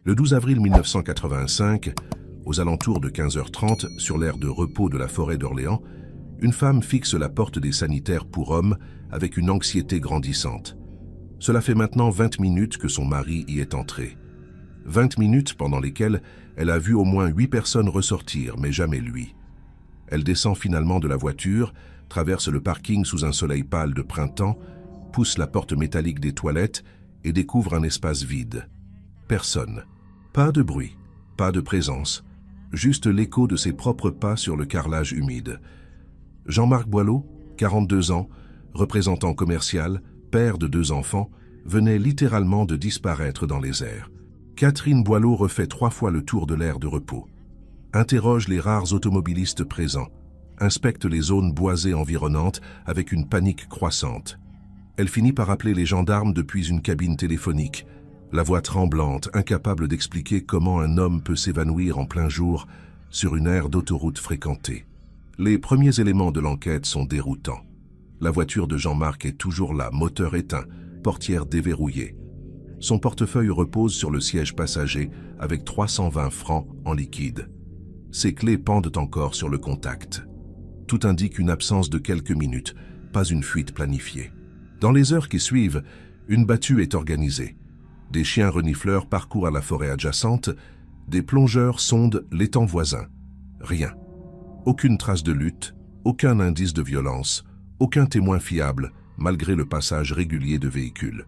Le 12 avril 1985, aux alentours de 15h30, sur l'aire de repos de la forêt d'Orléans, une femme fixe la porte des sanitaires pour hommes avec une anxiété grandissante. Cela fait maintenant 20 minutes que son mari y est entré. 20 minutes pendant lesquelles elle a vu au moins 8 personnes ressortir, mais jamais lui. Elle descend finalement de la voiture, traverse le parking sous un soleil pâle de printemps, pousse la porte métallique des toilettes et découvre un espace vide. Personne. Pas de bruit, pas de présence, juste l'écho de ses propres pas sur le carrelage humide. Jean-Marc Boileau, 42 ans, représentant commercial, père de 2 enfants, venait littéralement de disparaître dans les airs. Catherine Boileau refait 3 fois le tour de l'aire de repos. Interroge les rares automobilistes présents. Inspecte les zones boisées environnantes avec une panique croissante. Elle finit par appeler les gendarmes depuis une cabine téléphonique, la voix tremblante, incapable d'expliquer comment un homme peut s'évanouir en plein jour sur une aire d'autoroute fréquentée. Les premiers éléments de l'enquête sont déroutants. La voiture de Jean-Marc est toujours là, moteur éteint, portière déverrouillée. Son portefeuille repose sur le siège passager avec 320 francs en liquide. Ses clés pendent encore sur le contact. Tout indique une absence de quelques minutes, pas une fuite planifiée. Dans les heures qui suivent, une battue est organisée. Des chiens renifleurs parcourent la forêt adjacente, des plongeurs sondent l'étang voisin. Rien. Aucune trace de lutte, aucun indice de violence, aucun témoin fiable, malgré le passage régulier de véhicules.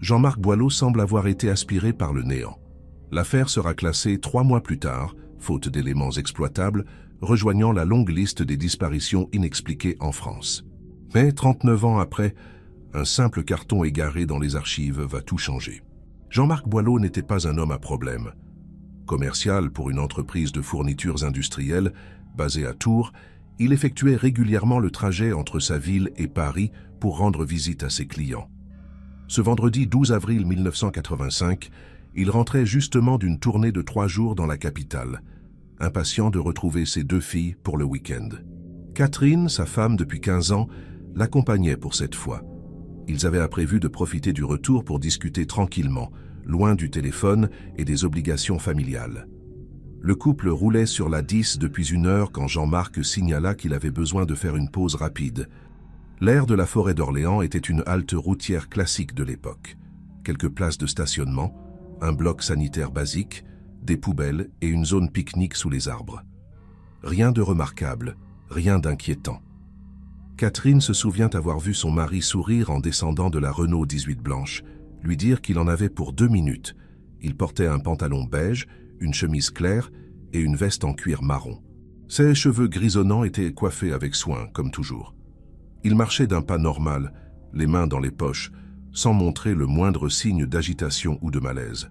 Jean-Marc Boileau semble avoir été aspiré par le néant. L'affaire sera classée 3 mois plus tard, faute d'éléments exploitables, rejoignant la longue liste des disparitions inexpliquées en France. Mais 39 ans après, un simple carton égaré dans les archives va tout changer. Jean-Marc Boileau n'était pas un homme à problème. Commercial pour une entreprise de fournitures industrielles basée à Tours, il effectuait régulièrement le trajet entre sa ville et Paris pour rendre visite à ses clients. Ce vendredi 12 avril 1985, il rentrait justement d'une tournée de 3 jours dans la capitale, impatient de retrouver ses 2 filles pour le week-end. Catherine, sa femme depuis 15 ans, l'accompagnait pour cette fois. Ils avaient prévu de profiter du retour pour discuter tranquillement, loin du téléphone et des obligations familiales. Le couple roulait sur la 10 depuis 1 heure quand Jean-Marc signala qu'il avait besoin de faire une pause rapide. L'aire de la forêt d'Orléans était une halte routière classique de l'époque. Quelques places de stationnement, un bloc sanitaire basique, des poubelles et une zone pique-nique sous les arbres. Rien de remarquable, rien d'inquiétant. Catherine se souvient avoir vu son mari sourire en descendant de la Renault 18 blanche, lui dire qu'il en avait pour 2 minutes. Il portait un pantalon beige, une chemise claire et une veste en cuir marron. Ses cheveux grisonnants étaient coiffés avec soin, comme toujours. Il marchait d'un pas normal, les mains dans les poches, sans montrer le moindre signe d'agitation ou de malaise.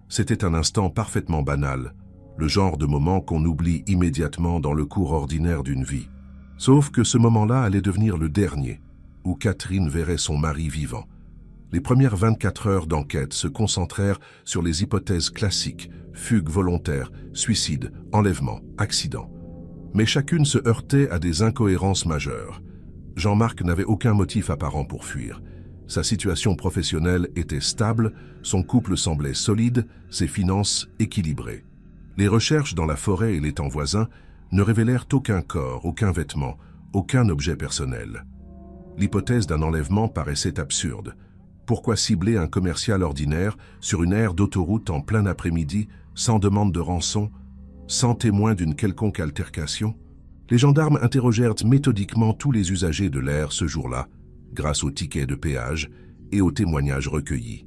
C'était un instant parfaitement banal, le genre de moment qu'on oublie immédiatement dans le cours ordinaire d'une vie. Sauf que ce moment-là allait devenir le dernier, où Catherine verrait son mari vivant. Les premières 24 heures d'enquête se concentrèrent sur les hypothèses classiques, fugue volontaire, suicide, enlèvement, accident. Mais chacune se heurtait à des incohérences majeures. Jean-Marc n'avait aucun motif apparent pour fuir. Sa situation professionnelle était stable, son couple semblait solide, ses finances équilibrées. Les recherches dans la forêt et l'étang voisin ne révélèrent aucun corps, aucun vêtement, aucun objet personnel. L'hypothèse d'un enlèvement paraissait absurde. Pourquoi cibler un commercial ordinaire sur une aire d'autoroute en plein après-midi, sans demande de rançon, sans témoin d'une quelconque altercation? Les gendarmes interrogèrent méthodiquement tous les usagers de l'aire ce jour-là, grâce aux tickets de péage et aux témoignages recueillis.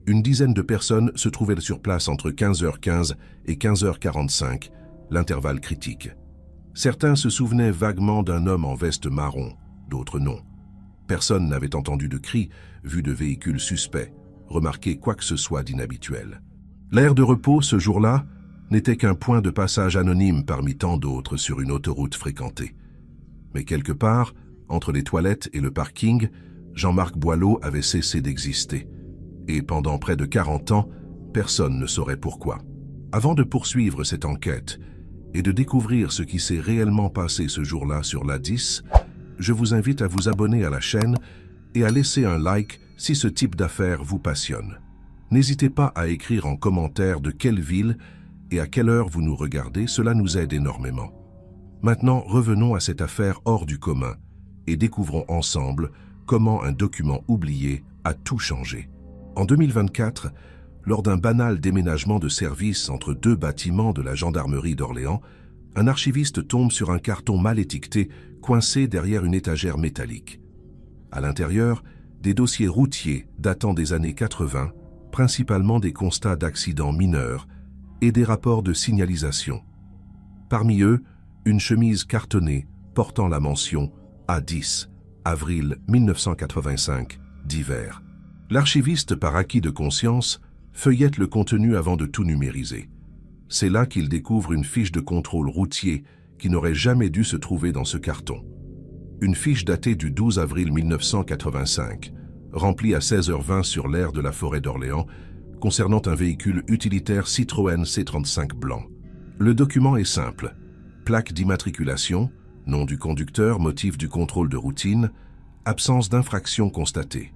Une dizaine de personnes se trouvaient sur place entre 15h15 et 15h45, l'intervalle critique. Certains se souvenaient vaguement d'un homme en veste marron, d'autres non. Personne n'avait entendu de cris, vu de véhicules suspects, remarqué quoi que ce soit d'inhabituel. L'aire de repos, ce jour-là, n'était qu'un point de passage anonyme parmi tant d'autres sur une autoroute fréquentée. Mais quelque part, entre les toilettes et le parking, Jean-Marc Boileau avait cessé d'exister. Et pendant près de 40 ans, personne ne saurait pourquoi. Avant de poursuivre cette enquête et de découvrir ce qui s'est réellement passé ce jour-là sur l'A10, je vous invite à vous abonner à la chaîne et à laisser un like si ce type d'affaires vous passionne. N'hésitez pas à écrire en commentaire de quelle ville et à quelle heure vous nous regardez, cela nous aide énormément. Maintenant, revenons à cette affaire hors du commun et découvrons ensemble comment un document oublié a tout changé. En 2024, lors d'un banal déménagement de service entre deux bâtiments de la gendarmerie d'Orléans, un archiviste tombe sur un carton mal étiqueté coincé derrière une étagère métallique. À l'intérieur, des dossiers routiers datant des années 80, principalement des constats d'accidents mineurs et des rapports de signalisation. Parmi eux, une chemise cartonnée portant la mention A10, avril 1985, d'hiver. L'archiviste, par acquis de conscience, feuillette le contenu avant de tout numériser. C'est là qu'il découvre une fiche de contrôle routier qui n'aurait jamais dû se trouver dans ce carton. Une fiche datée du 12 avril 1985, remplie à 16h20 sur l'aire de la forêt d'Orléans, concernant un véhicule utilitaire Citroën C35 blanc. Le document est simple. Plaque d'immatriculation, nom du conducteur, motif du contrôle de routine, absence d'infraction constatée.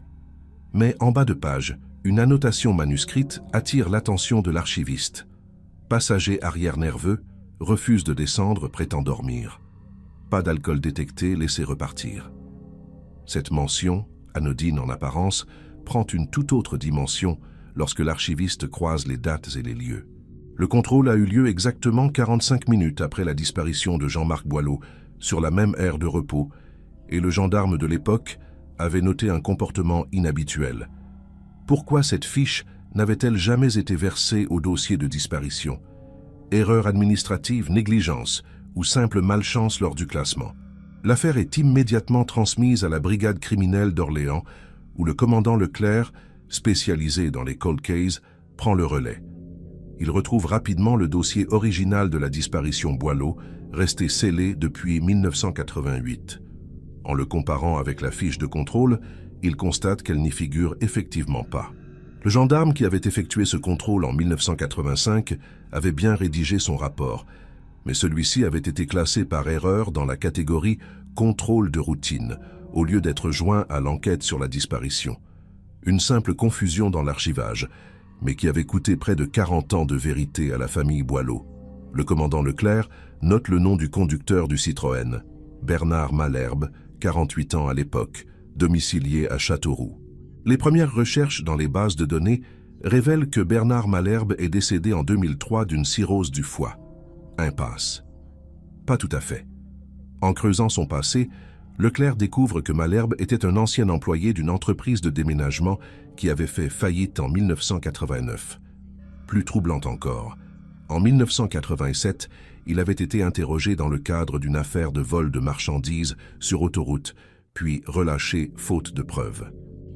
Mais en bas de page, une annotation manuscrite attire l'attention de l'archiviste. Passager arrière nerveux, refuse de descendre, prétend dormir. Pas d'alcool détecté, laissez repartir. Cette mention, anodine en apparence, prend une toute autre dimension lorsque l'archiviste croise les dates et les lieux. Le contrôle a eu lieu exactement 45 minutes après la disparition de Jean-Marc Boileau, sur la même aire de repos, et le gendarme de l'époque avait noté un comportement inhabituel. Pourquoi cette fiche n'avait-elle jamais été versée au dossier de disparition? Erreur administrative, négligence ou simple malchance lors du classement? L'affaire est immédiatement transmise à la brigade criminelle d'Orléans, où le commandant Leclerc, spécialisé dans les cold cases, prend le relais. Il retrouve rapidement le dossier original de la disparition Boileau, resté scellé depuis 1988. En le comparant avec la fiche de contrôle, il constate qu'elle n'y figure effectivement pas. Le gendarme qui avait effectué ce contrôle en 1985 avait bien rédigé son rapport, mais celui-ci avait été classé par erreur dans la catégorie « contrôle de routine » au lieu d'être joint à l'enquête sur la disparition. Une simple confusion dans l'archivage, mais qui avait coûté près de 40 ans de vérité à la famille Boileau. Le commandant Leclerc note le nom du conducteur du Citroën, Bernard Malherbe, 48 ans à l'époque, domicilié à Châteauroux. Les premières recherches dans les bases de données révèlent que Bernard Malherbe est décédé en 2003 d'une cirrhose du foie. Impasse. Pas tout à fait. En creusant son passé, Leclerc découvre que Malherbe était un ancien employé d'une entreprise de déménagement qui avait fait faillite en 1989. Plus troublant encore, en 1987, il avait été interrogé dans le cadre d'une affaire de vol de marchandises sur autoroute, puis relâché faute de preuves.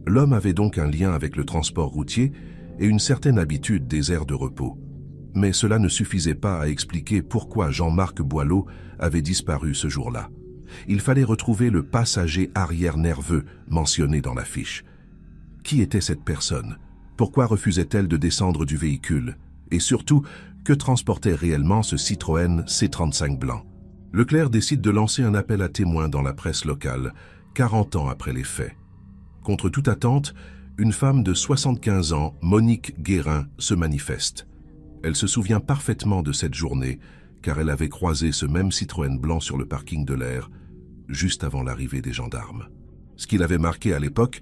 L'homme avait donc un lien avec le transport routier et une certaine habitude des aires de repos. Mais cela ne suffisait pas à expliquer pourquoi Jean-Marc Boileau avait disparu ce jour-là. Il fallait retrouver le passager arrière nerveux mentionné dans la fiche. Qui était cette personne? Pourquoi refusait-elle de descendre du véhicule? Et surtout, que transportait réellement ce Citroën C35 blanc? Leclerc décide de lancer un appel à témoins dans la presse locale, 40 ans après les faits. Contre toute attente, une femme de 75 ans, Monique Guérin, se manifeste. Elle se souvient parfaitement de cette journée, car elle avait croisé ce même Citroën blanc sur le parking de l'air, juste avant l'arrivée des gendarmes. Ce qui l'avait marqué à l'époque,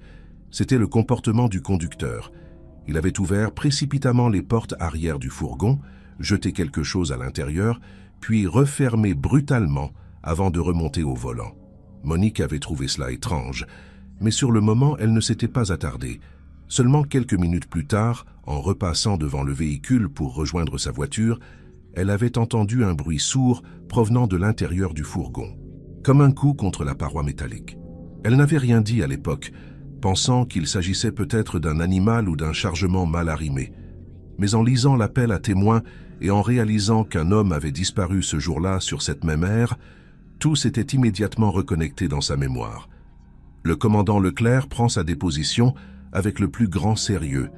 c'était le comportement du conducteur. Il avait ouvert précipitamment les portes arrière du fourgon, jeté quelque chose à l'intérieur, puis refermé brutalement avant de remonter au volant. Monique avait trouvé cela étrange, mais sur le moment, elle ne s'était pas attardée. Seulement quelques minutes plus tard, en repassant devant le véhicule pour rejoindre sa voiture, elle avait entendu un bruit sourd provenant de l'intérieur du fourgon, comme un coup contre la paroi métallique. Elle n'avait rien dit à l'époque, pensant qu'il s'agissait peut-être d'un animal ou d'un chargement mal arrimé. Mais en lisant l'appel à témoins et en réalisant qu'un homme avait disparu ce jour-là sur cette même aire, tout s'était immédiatement reconnecté dans sa mémoire. Le commandant Leclerc prend sa déposition avec le plus grand sérieux.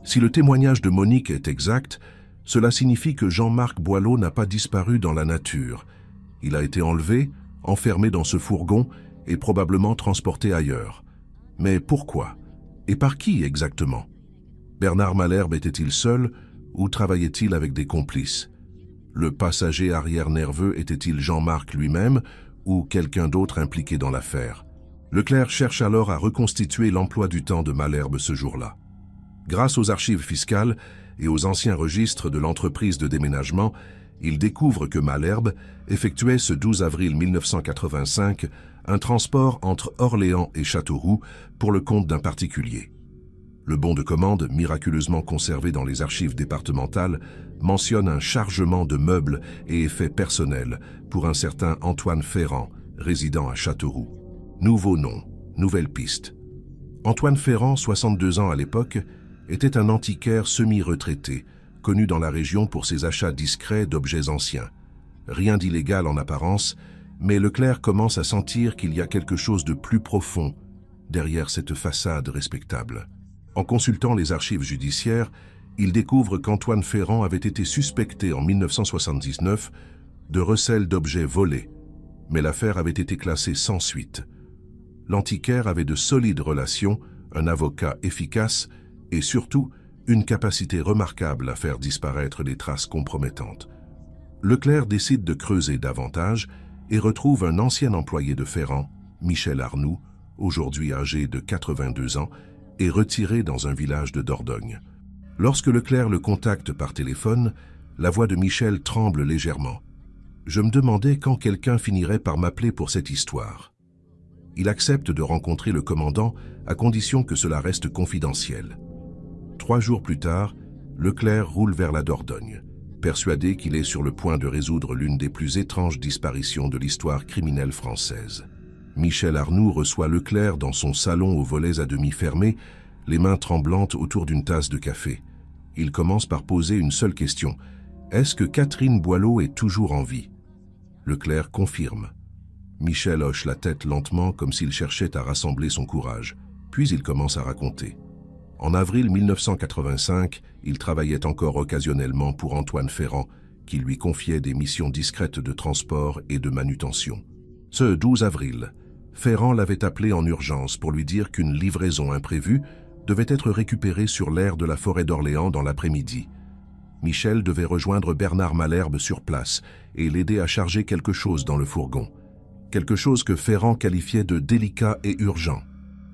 Si le témoignage de Monique est exact, cela signifie que Jean-Marc Boileau n'a pas disparu dans la nature. Il a été enlevé, enfermé dans ce fourgon et probablement transporté ailleurs. Mais pourquoi? Et par qui exactement? Bernard Malherbe était-il seul ou travaillait-il avec des complices? Le passager arrière nerveux était-il Jean-Marc lui-même ou quelqu'un d'autre impliqué dans l'affaire? Leclerc cherche alors à reconstituer l'emploi du temps de Malherbe ce jour-là. Grâce aux archives fiscales et aux anciens registres de l'entreprise de déménagement, il découvre que Malherbe effectuait ce 12 avril 1985 un transport entre Orléans et Châteauroux pour le compte d'un particulier. Le bon de commande, miraculeusement conservé dans les archives départementales, mentionne un chargement de meubles et effets personnels pour un certain Antoine Ferrand, résidant à Châteauroux. Nouveau nom, nouvelle piste. Antoine Ferrand, 62 ans à l'époque, était un antiquaire semi-retraité, connu dans la région pour ses achats discrets d'objets anciens. Rien d'illégal en apparence, mais Leclerc commence à sentir qu'il y a quelque chose de plus profond derrière cette façade respectable. En consultant les archives judiciaires, il découvre qu'Antoine Ferrand avait été suspecté en 1979 de recel d'objets volés, mais l'affaire avait été classée sans suite. L'antiquaire avait de solides relations, un avocat efficace et surtout une capacité remarquable à faire disparaître des traces compromettantes. Leclerc décide de creuser davantage et retrouve un ancien employé de Ferrand, Michel Arnoux, aujourd'hui âgé de 82 ans, et retiré dans un village de Dordogne. Lorsque Leclerc le contacte par téléphone, la voix de Michel tremble légèrement. « Je me demandais quand quelqu'un finirait par m'appeler pour cette histoire. » Il accepte de rencontrer le commandant à condition que cela reste confidentiel. 3 jours plus tard, Leclerc roule vers la Dordogne, persuadé qu'il est sur le point de résoudre l'une des plus étranges disparitions de l'histoire criminelle française. Michel Arnoux reçoit Leclerc dans son salon aux volets à demi fermés, les mains tremblantes autour d'une tasse de café. Il commence par poser une seule question. Est-ce que Catherine Boileau est toujours en vie? Leclerc confirme. Michel hoche la tête lentement comme s'il cherchait à rassembler son courage. Puis il commence à raconter. En avril 1985, il travaillait encore occasionnellement pour Antoine Ferrand, qui lui confiait des missions discrètes de transport et de manutention. Ce 12 avril, Ferrand l'avait appelé en urgence pour lui dire qu'une livraison imprévue devait être récupérée sur l'aire de la forêt d'Orléans dans l'après-midi. Michel devait rejoindre Bernard Malherbe sur place et l'aider à charger quelque chose dans le fourgon. Quelque chose que Ferrand qualifiait de délicat et urgent.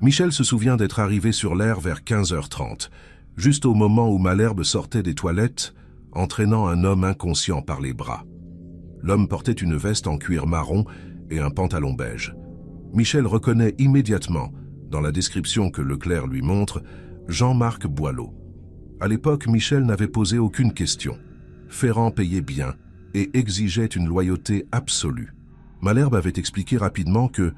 Michel se souvient d'être arrivé sur l'aire vers 15h30, juste au moment où Malherbe sortait des toilettes, entraînant un homme inconscient par les bras. L'homme portait une veste en cuir marron et un pantalon beige. Michel reconnaît immédiatement, dans la description que Leclerc lui montre, Jean-Marc Boileau. À l'époque, Michel n'avait posé aucune question. Ferrand payait bien et exigeait une loyauté absolue. Malherbe avait expliqué rapidement que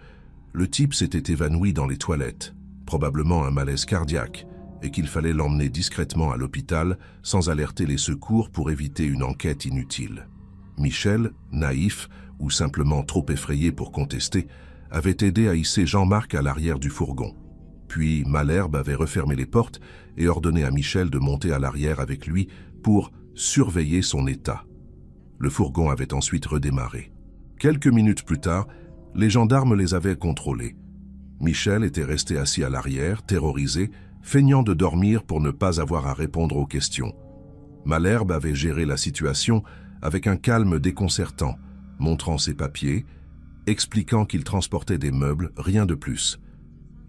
le type s'était évanoui dans les toilettes, probablement un malaise cardiaque, et qu'il fallait l'emmener discrètement à l'hôpital sans alerter les secours pour éviter une enquête inutile. Michel, naïf ou simplement trop effrayé pour contester, avait aidé à hisser Jean-Marc à l'arrière du fourgon. Puis Malherbe avait refermé les portes et ordonné à Michel de monter à l'arrière avec lui pour surveiller son état. Le fourgon avait ensuite redémarré. Quelques minutes plus tard, les gendarmes les avaient contrôlés. Michel était resté assis à l'arrière, terrorisé, feignant de dormir pour ne pas avoir à répondre aux questions. Malherbe avait géré la situation avec un calme déconcertant, montrant ses papiers, expliquant qu'il transportait des meubles, rien de plus.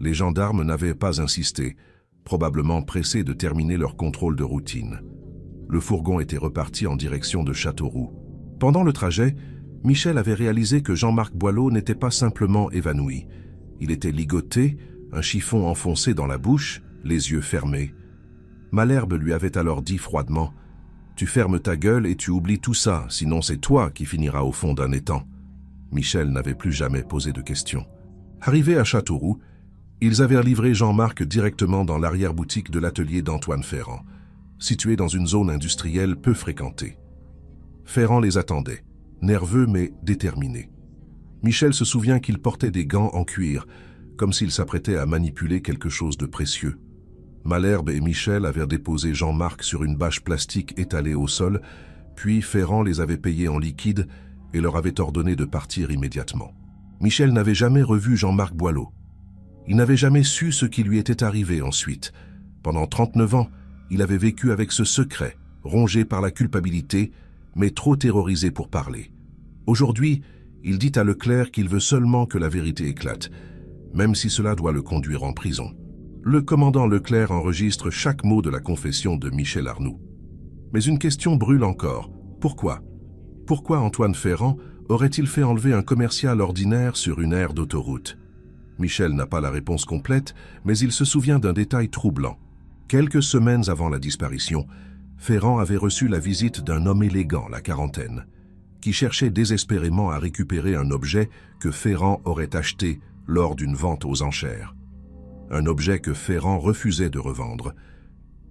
Les gendarmes n'avaient pas insisté, probablement pressés de terminer leur contrôle de routine. Le fourgon était reparti en direction de Châteauroux. Pendant le trajet, Michel avait réalisé que Jean-Marc Boileau n'était pas simplement évanoui. Il était ligoté, un chiffon enfoncé dans la bouche, les yeux fermés. Malherbe lui avait alors dit froidement « Tu fermes ta gueule et tu oublies tout ça, sinon c'est toi qui finiras au fond d'un étang. » Michel n'avait plus jamais posé de questions. Arrivés à Châteauroux, ils avaient livré Jean-Marc directement dans l'arrière-boutique de l'atelier d'Antoine Ferrand, situé dans une zone industrielle peu fréquentée. Ferrand les attendait, nerveux mais déterminé. Michel se souvient qu'il portait des gants en cuir, comme s'il s'apprêtait à manipuler quelque chose de précieux. Malherbe et Michel avaient déposé Jean-Marc sur une bâche plastique étalée au sol, puis Ferrand les avait payés en liquide et leur avait ordonné de partir immédiatement. Michel n'avait jamais revu Jean-Marc Boileau. Il n'avait jamais su ce qui lui était arrivé ensuite. Pendant 39 ans, Il avait vécu avec ce secret, rongé par la culpabilité, mais trop terrorisé pour parler. Aujourd'hui, il dit à Leclerc qu'il veut seulement que la vérité éclate, même si cela doit le conduire en prison. Le commandant Leclerc enregistre chaque mot de la confession de Michel Arnoux. Mais une question brûle encore. Pourquoi? Pourquoi Antoine Ferrand aurait-il fait enlever un commercial ordinaire sur une aire d'autoroute? Michel n'a pas la réponse complète, mais il se souvient d'un détail troublant. Quelques semaines avant la disparition, Ferrand avait reçu la visite d'un homme élégant, la quarantaine, qui cherchait désespérément à récupérer un objet que Ferrand aurait acheté lors d'une vente aux enchères. Un objet que Ferrand refusait de revendre.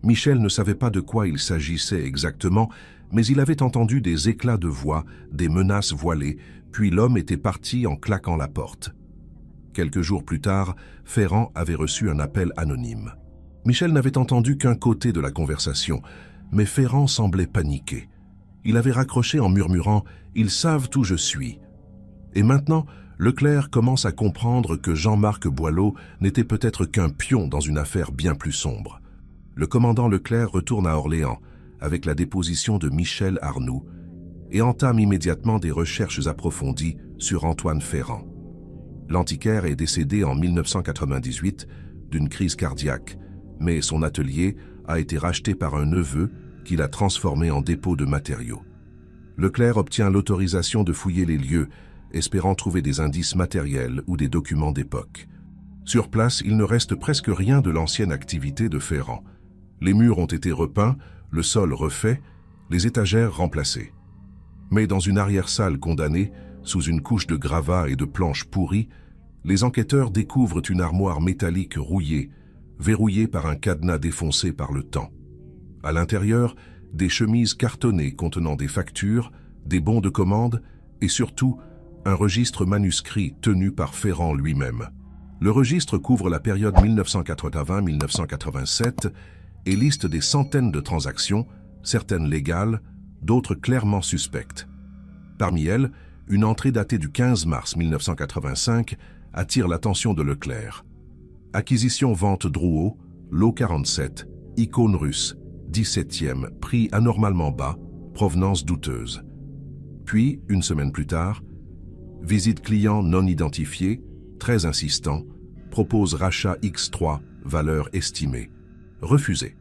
Michel ne savait pas de quoi il s'agissait exactement, mais il avait entendu des éclats de voix, des menaces voilées, puis l'homme était parti en claquant la porte. Quelques jours plus tard, Ferrand avait reçu un appel anonyme. Michel n'avait entendu qu'un côté de la conversation, mais Ferrand semblait paniqué. Il avait raccroché en murmurant « Ils savent où je suis ». Et maintenant, Leclerc commence à comprendre que Jean-Marc Boileau n'était peut-être qu'un pion dans une affaire bien plus sombre. Le commandant Leclerc retourne à Orléans avec la déposition de Michel Arnoux et entame immédiatement des recherches approfondies sur Antoine Ferrand. L'antiquaire est décédé en 1998 d'une crise cardiaque, mais son atelier a été racheté par un neveu qui l'a transformé en dépôt de matériaux. Leclerc obtient l'autorisation de fouiller les lieux, espérant trouver des indices matériels ou des documents d'époque. Sur place, il ne reste presque rien de l'ancienne activité de Ferrand. Les murs ont été repeints, le sol refait, les étagères remplacées. Mais dans une arrière-salle condamnée, sous une couche de gravats et de planches pourries, les enquêteurs découvrent une armoire métallique rouillée, verrouillée par un cadenas défoncé par le temps. À l'intérieur, des chemises cartonnées contenant des factures, des bons de commande et surtout un registre manuscrit tenu par Ferrand lui-même. Le registre couvre la période 1980-1987 et liste des centaines de transactions, certaines légales, d'autres clairement suspectes. Parmi elles, une entrée datée du 15 mars 1985 attire l'attention de Leclerc. Acquisition-vente Drouot, lot 47, icône russe, 17e, prix anormalement bas, provenance douteuse. Puis, une semaine plus tard, visite client non identifié, très insistant, propose rachat X3, valeur estimée. Refusé.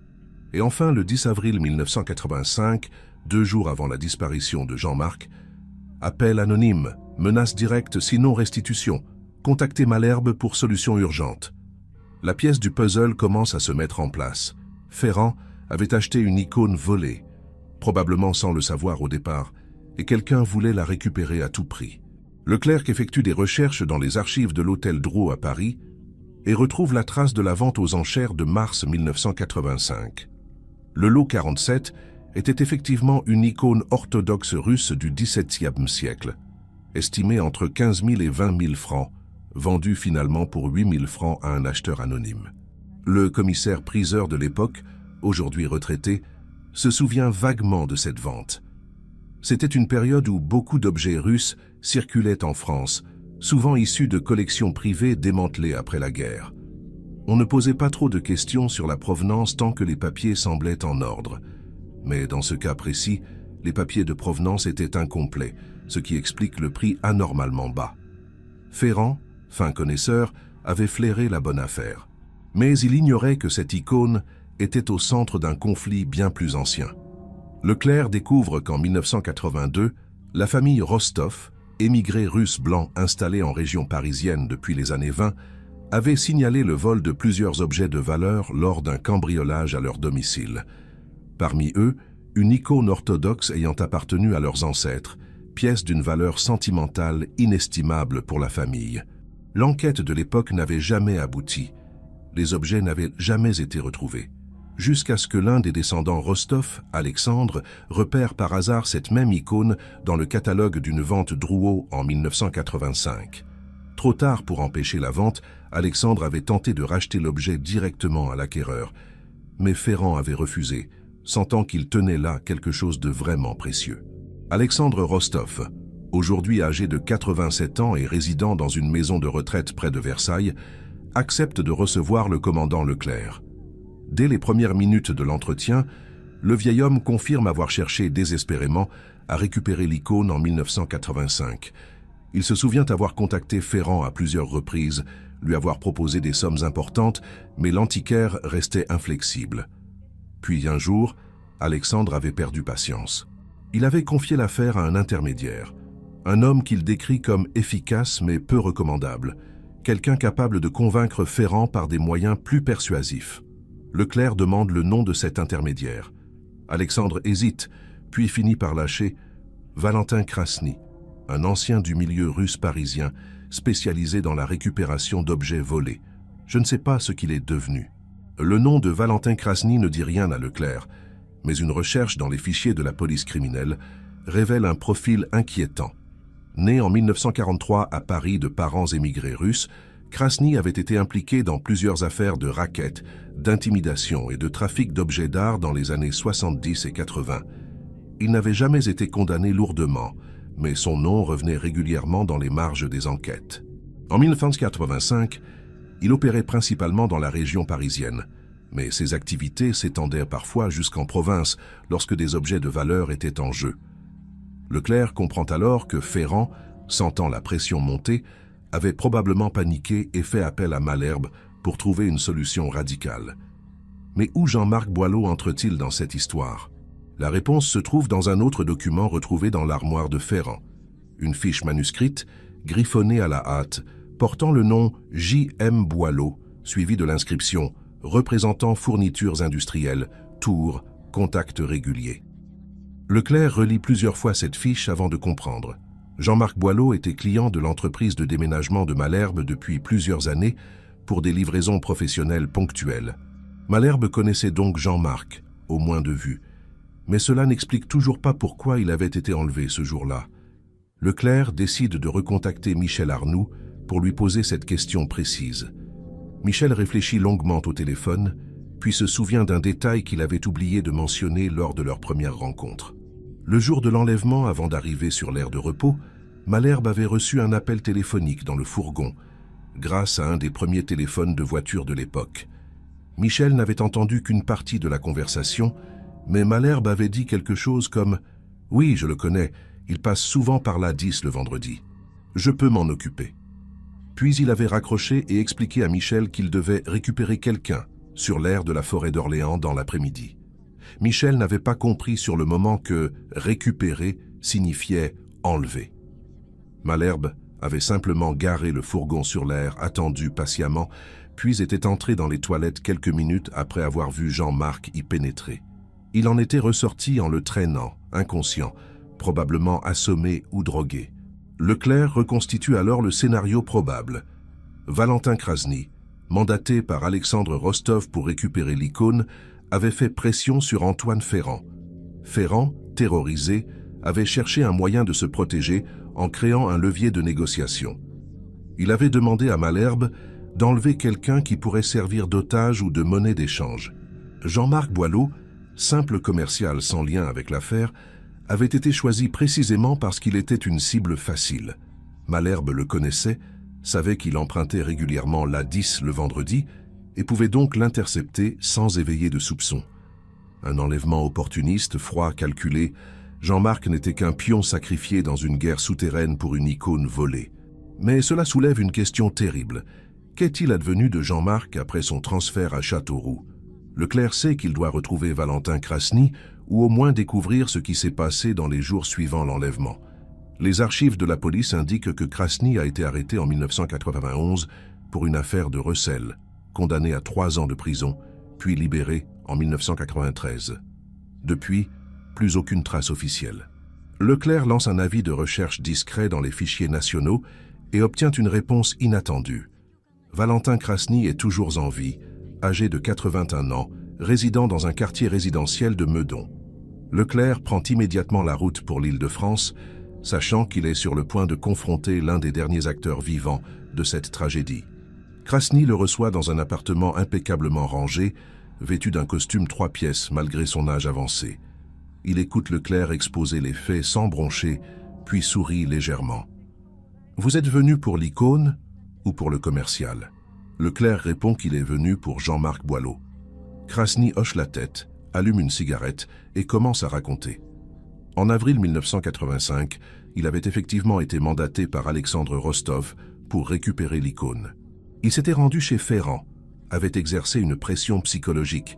Et enfin, le 10 avril 1985, 2 jours avant la disparition de Jean-Marc, appel anonyme, menace directe sinon restitution, contactez Malherbe pour solution urgente. La pièce du puzzle commence à se mettre en place. Ferrand avait acheté une icône volée, probablement sans le savoir au départ, et quelqu'un voulait la récupérer à tout prix. Leclerc effectue des recherches dans les archives de l'hôtel Drouot à Paris et retrouve la trace de la vente aux enchères de mars 1985. Le lot 47 était effectivement une icône orthodoxe russe du XVIIe siècle, estimée entre 15 000 et 20 000 francs, vendue finalement pour 8 000 francs à un acheteur anonyme. Le commissaire-priseur de l'époque, aujourd'hui retraité, se souvient vaguement de cette vente. C'était une période où beaucoup d'objets russes circulaient en France, souvent issus de collections privées démantelées après la guerre. On ne posait pas trop de questions sur la provenance tant que les papiers semblaient en ordre. Mais dans ce cas précis, les papiers de provenance étaient incomplets, ce qui explique le prix anormalement bas. Ferrand, fin connaisseur, avait flairé la bonne affaire. Mais il ignorait que cette icône était au centre d'un conflit bien plus ancien. Leclerc découvre qu'en 1982, la famille Rostov, émigrés russes blancs installés en région parisienne depuis les années 20, avait signalé le vol de plusieurs objets de valeur lors d'un cambriolage à leur domicile. Parmi eux, une icône orthodoxe ayant appartenu à leurs ancêtres, pièce d'une valeur sentimentale inestimable pour la famille. L'enquête de l'époque n'avait jamais abouti. Les objets n'avaient jamais été retrouvés. Jusqu'à ce que l'un des descendants Rostov, Alexandre, repère par hasard cette même icône dans le catalogue d'une vente Drouot en 1985. Trop tard pour empêcher la vente, Alexandre avait tenté de racheter l'objet directement à l'acquéreur. Mais Ferrand avait refusé, sentant qu'il tenait là quelque chose de vraiment précieux. Alexandre Rostov, aujourd'hui âgé de 87 ans et résidant dans une maison de retraite près de Versailles, accepte de recevoir le commandant Leclerc. Dès les premières minutes de l'entretien, le vieil homme confirme avoir cherché désespérément à récupérer l'icône en 1985. Il se souvient avoir contacté Ferrand à plusieurs reprises, lui avoir proposé des sommes importantes, mais l'antiquaire restait inflexible. Puis un jour, Alexandre avait perdu patience. Il avait confié l'affaire à un intermédiaire, un homme qu'il décrit comme efficace mais peu recommandable, quelqu'un capable de convaincre Ferrand par des moyens plus persuasifs. Leclerc demande le nom de cet intermédiaire. Alexandre hésite, puis finit par lâcher Valentin Krasny, un ancien du milieu russe parisien, spécialisé dans la récupération d'objets volés. Je ne sais pas ce qu'il est devenu. Le nom de Valentin Krasny ne dit rien à Leclerc, mais une recherche dans les fichiers de la police criminelle révèle un profil inquiétant. Né en 1943 à Paris de parents émigrés russes, Krasny avait été impliqué dans plusieurs affaires de racket, d'intimidation et de trafic d'objets d'art dans les années 70 et 80. Il n'avait jamais été condamné lourdement, mais son nom revenait régulièrement dans les marges des enquêtes. En 1985, il opérait principalement dans la région parisienne, mais ses activités s'étendaient parfois jusqu'en province lorsque des objets de valeur étaient en jeu. Leclerc comprend alors que Ferrand, sentant la pression monter, avait probablement paniqué et fait appel à Malherbe pour trouver une solution radicale. Mais où Jean-Marc Boileau entre-t-il dans cette histoire? La réponse se trouve dans un autre document retrouvé dans l'armoire de Ferrand. Une fiche manuscrite, griffonnée à la hâte, portant le nom J.M. Boileau, suivi de l'inscription « Représentant fournitures industrielles, Tours, contact régulier ». Leclerc relit plusieurs fois cette fiche avant de comprendre. Jean-Marc Boileau était client de l'entreprise de déménagement de Malherbe depuis plusieurs années pour des livraisons professionnelles ponctuelles. Malherbe connaissait donc Jean-Marc, au moins de vue. Mais cela n'explique toujours pas pourquoi il avait été enlevé ce jour-là. Leclerc décide de recontacter Michel Arnoux pour lui poser cette question précise. Michel réfléchit longuement au téléphone, puis se souvient d'un détail qu'il avait oublié de mentionner lors de leur première rencontre. Le jour de l'enlèvement, avant d'arriver sur l'aire de repos, Malherbe avait reçu un appel téléphonique dans le fourgon, grâce à un des premiers téléphones de voiture de l'époque. Michel n'avait entendu qu'une partie de la conversation, mais Malherbe avait dit quelque chose comme « Oui, je le connais, il passe souvent par la 10 le vendredi. Je peux m'en occuper. » Puis il avait raccroché et expliqué à Michel qu'il devait récupérer quelqu'un sur l'aire de la forêt d'Orléans dans l'après-midi. Michel n'avait pas compris sur le moment que « récupérer » signifiait « enlever ». Malherbe avait simplement garé le fourgon sur l'aire, attendu patiemment, puis était entré dans les toilettes quelques minutes après avoir vu Jean-Marc y pénétrer. Il en était ressorti en le traînant, inconscient, probablement assommé ou drogué. Leclerc reconstitue alors le scénario probable. Valentin Krasny, mandaté par Alexandre Rostov pour récupérer l'icône, avait fait pression sur Antoine Ferrand. Ferrand, terrorisé, avait cherché un moyen de se protéger en créant un levier de négociation. Il avait demandé à Malherbe d'enlever quelqu'un qui pourrait servir d'otage ou de monnaie d'échange. Jean-Marc Boileau, simple commercial sans lien avec l'affaire, avait été choisi précisément parce qu'il était une cible facile. Malherbe le connaissait, savait qu'il empruntait régulièrement l'A10 le vendredi et pouvait donc l'intercepter sans éveiller de soupçons. Un enlèvement opportuniste, froid, calculé, Jean-Marc n'était qu'un pion sacrifié dans une guerre souterraine pour une icône volée. Mais cela soulève une question terrible. Qu'est-il advenu de Jean-Marc après son transfert à Châteauroux? Leclerc sait qu'il doit retrouver Valentin Krasny ou au moins découvrir ce qui s'est passé dans les jours suivant l'enlèvement. Les archives de la police indiquent que Krasny a été arrêté en 1991 pour une affaire de recel, condamné à 3 ans de prison, puis libéré en 1993. Depuis, plus aucune trace officielle. Leclerc lance un avis de recherche discret dans les fichiers nationaux et obtient une réponse inattendue. Valentin Krasny est toujours en vie, âgé de 81 ans, résidant dans un quartier résidentiel de Meudon. Leclerc prend immédiatement la route pour l'Île-de-France, sachant qu'il est sur le point de confronter l'un des derniers acteurs vivants de cette tragédie. Krasny le reçoit dans un appartement impeccablement rangé, vêtu d'un costume 3 pièces malgré son âge avancé. Il écoute Leclerc exposer les faits sans broncher, puis sourit légèrement. « Vous êtes venu pour l'icône ou pour le commercial ?» Leclerc répond qu'il est venu pour Jean-Marc Boileau. Krasny hoche la tête, allume une cigarette et commence à raconter. En avril 1985, il avait effectivement été mandaté par Alexandre Rostov pour récupérer l'icône. Il s'était rendu chez Ferrand, avait exercé une pression psychologique,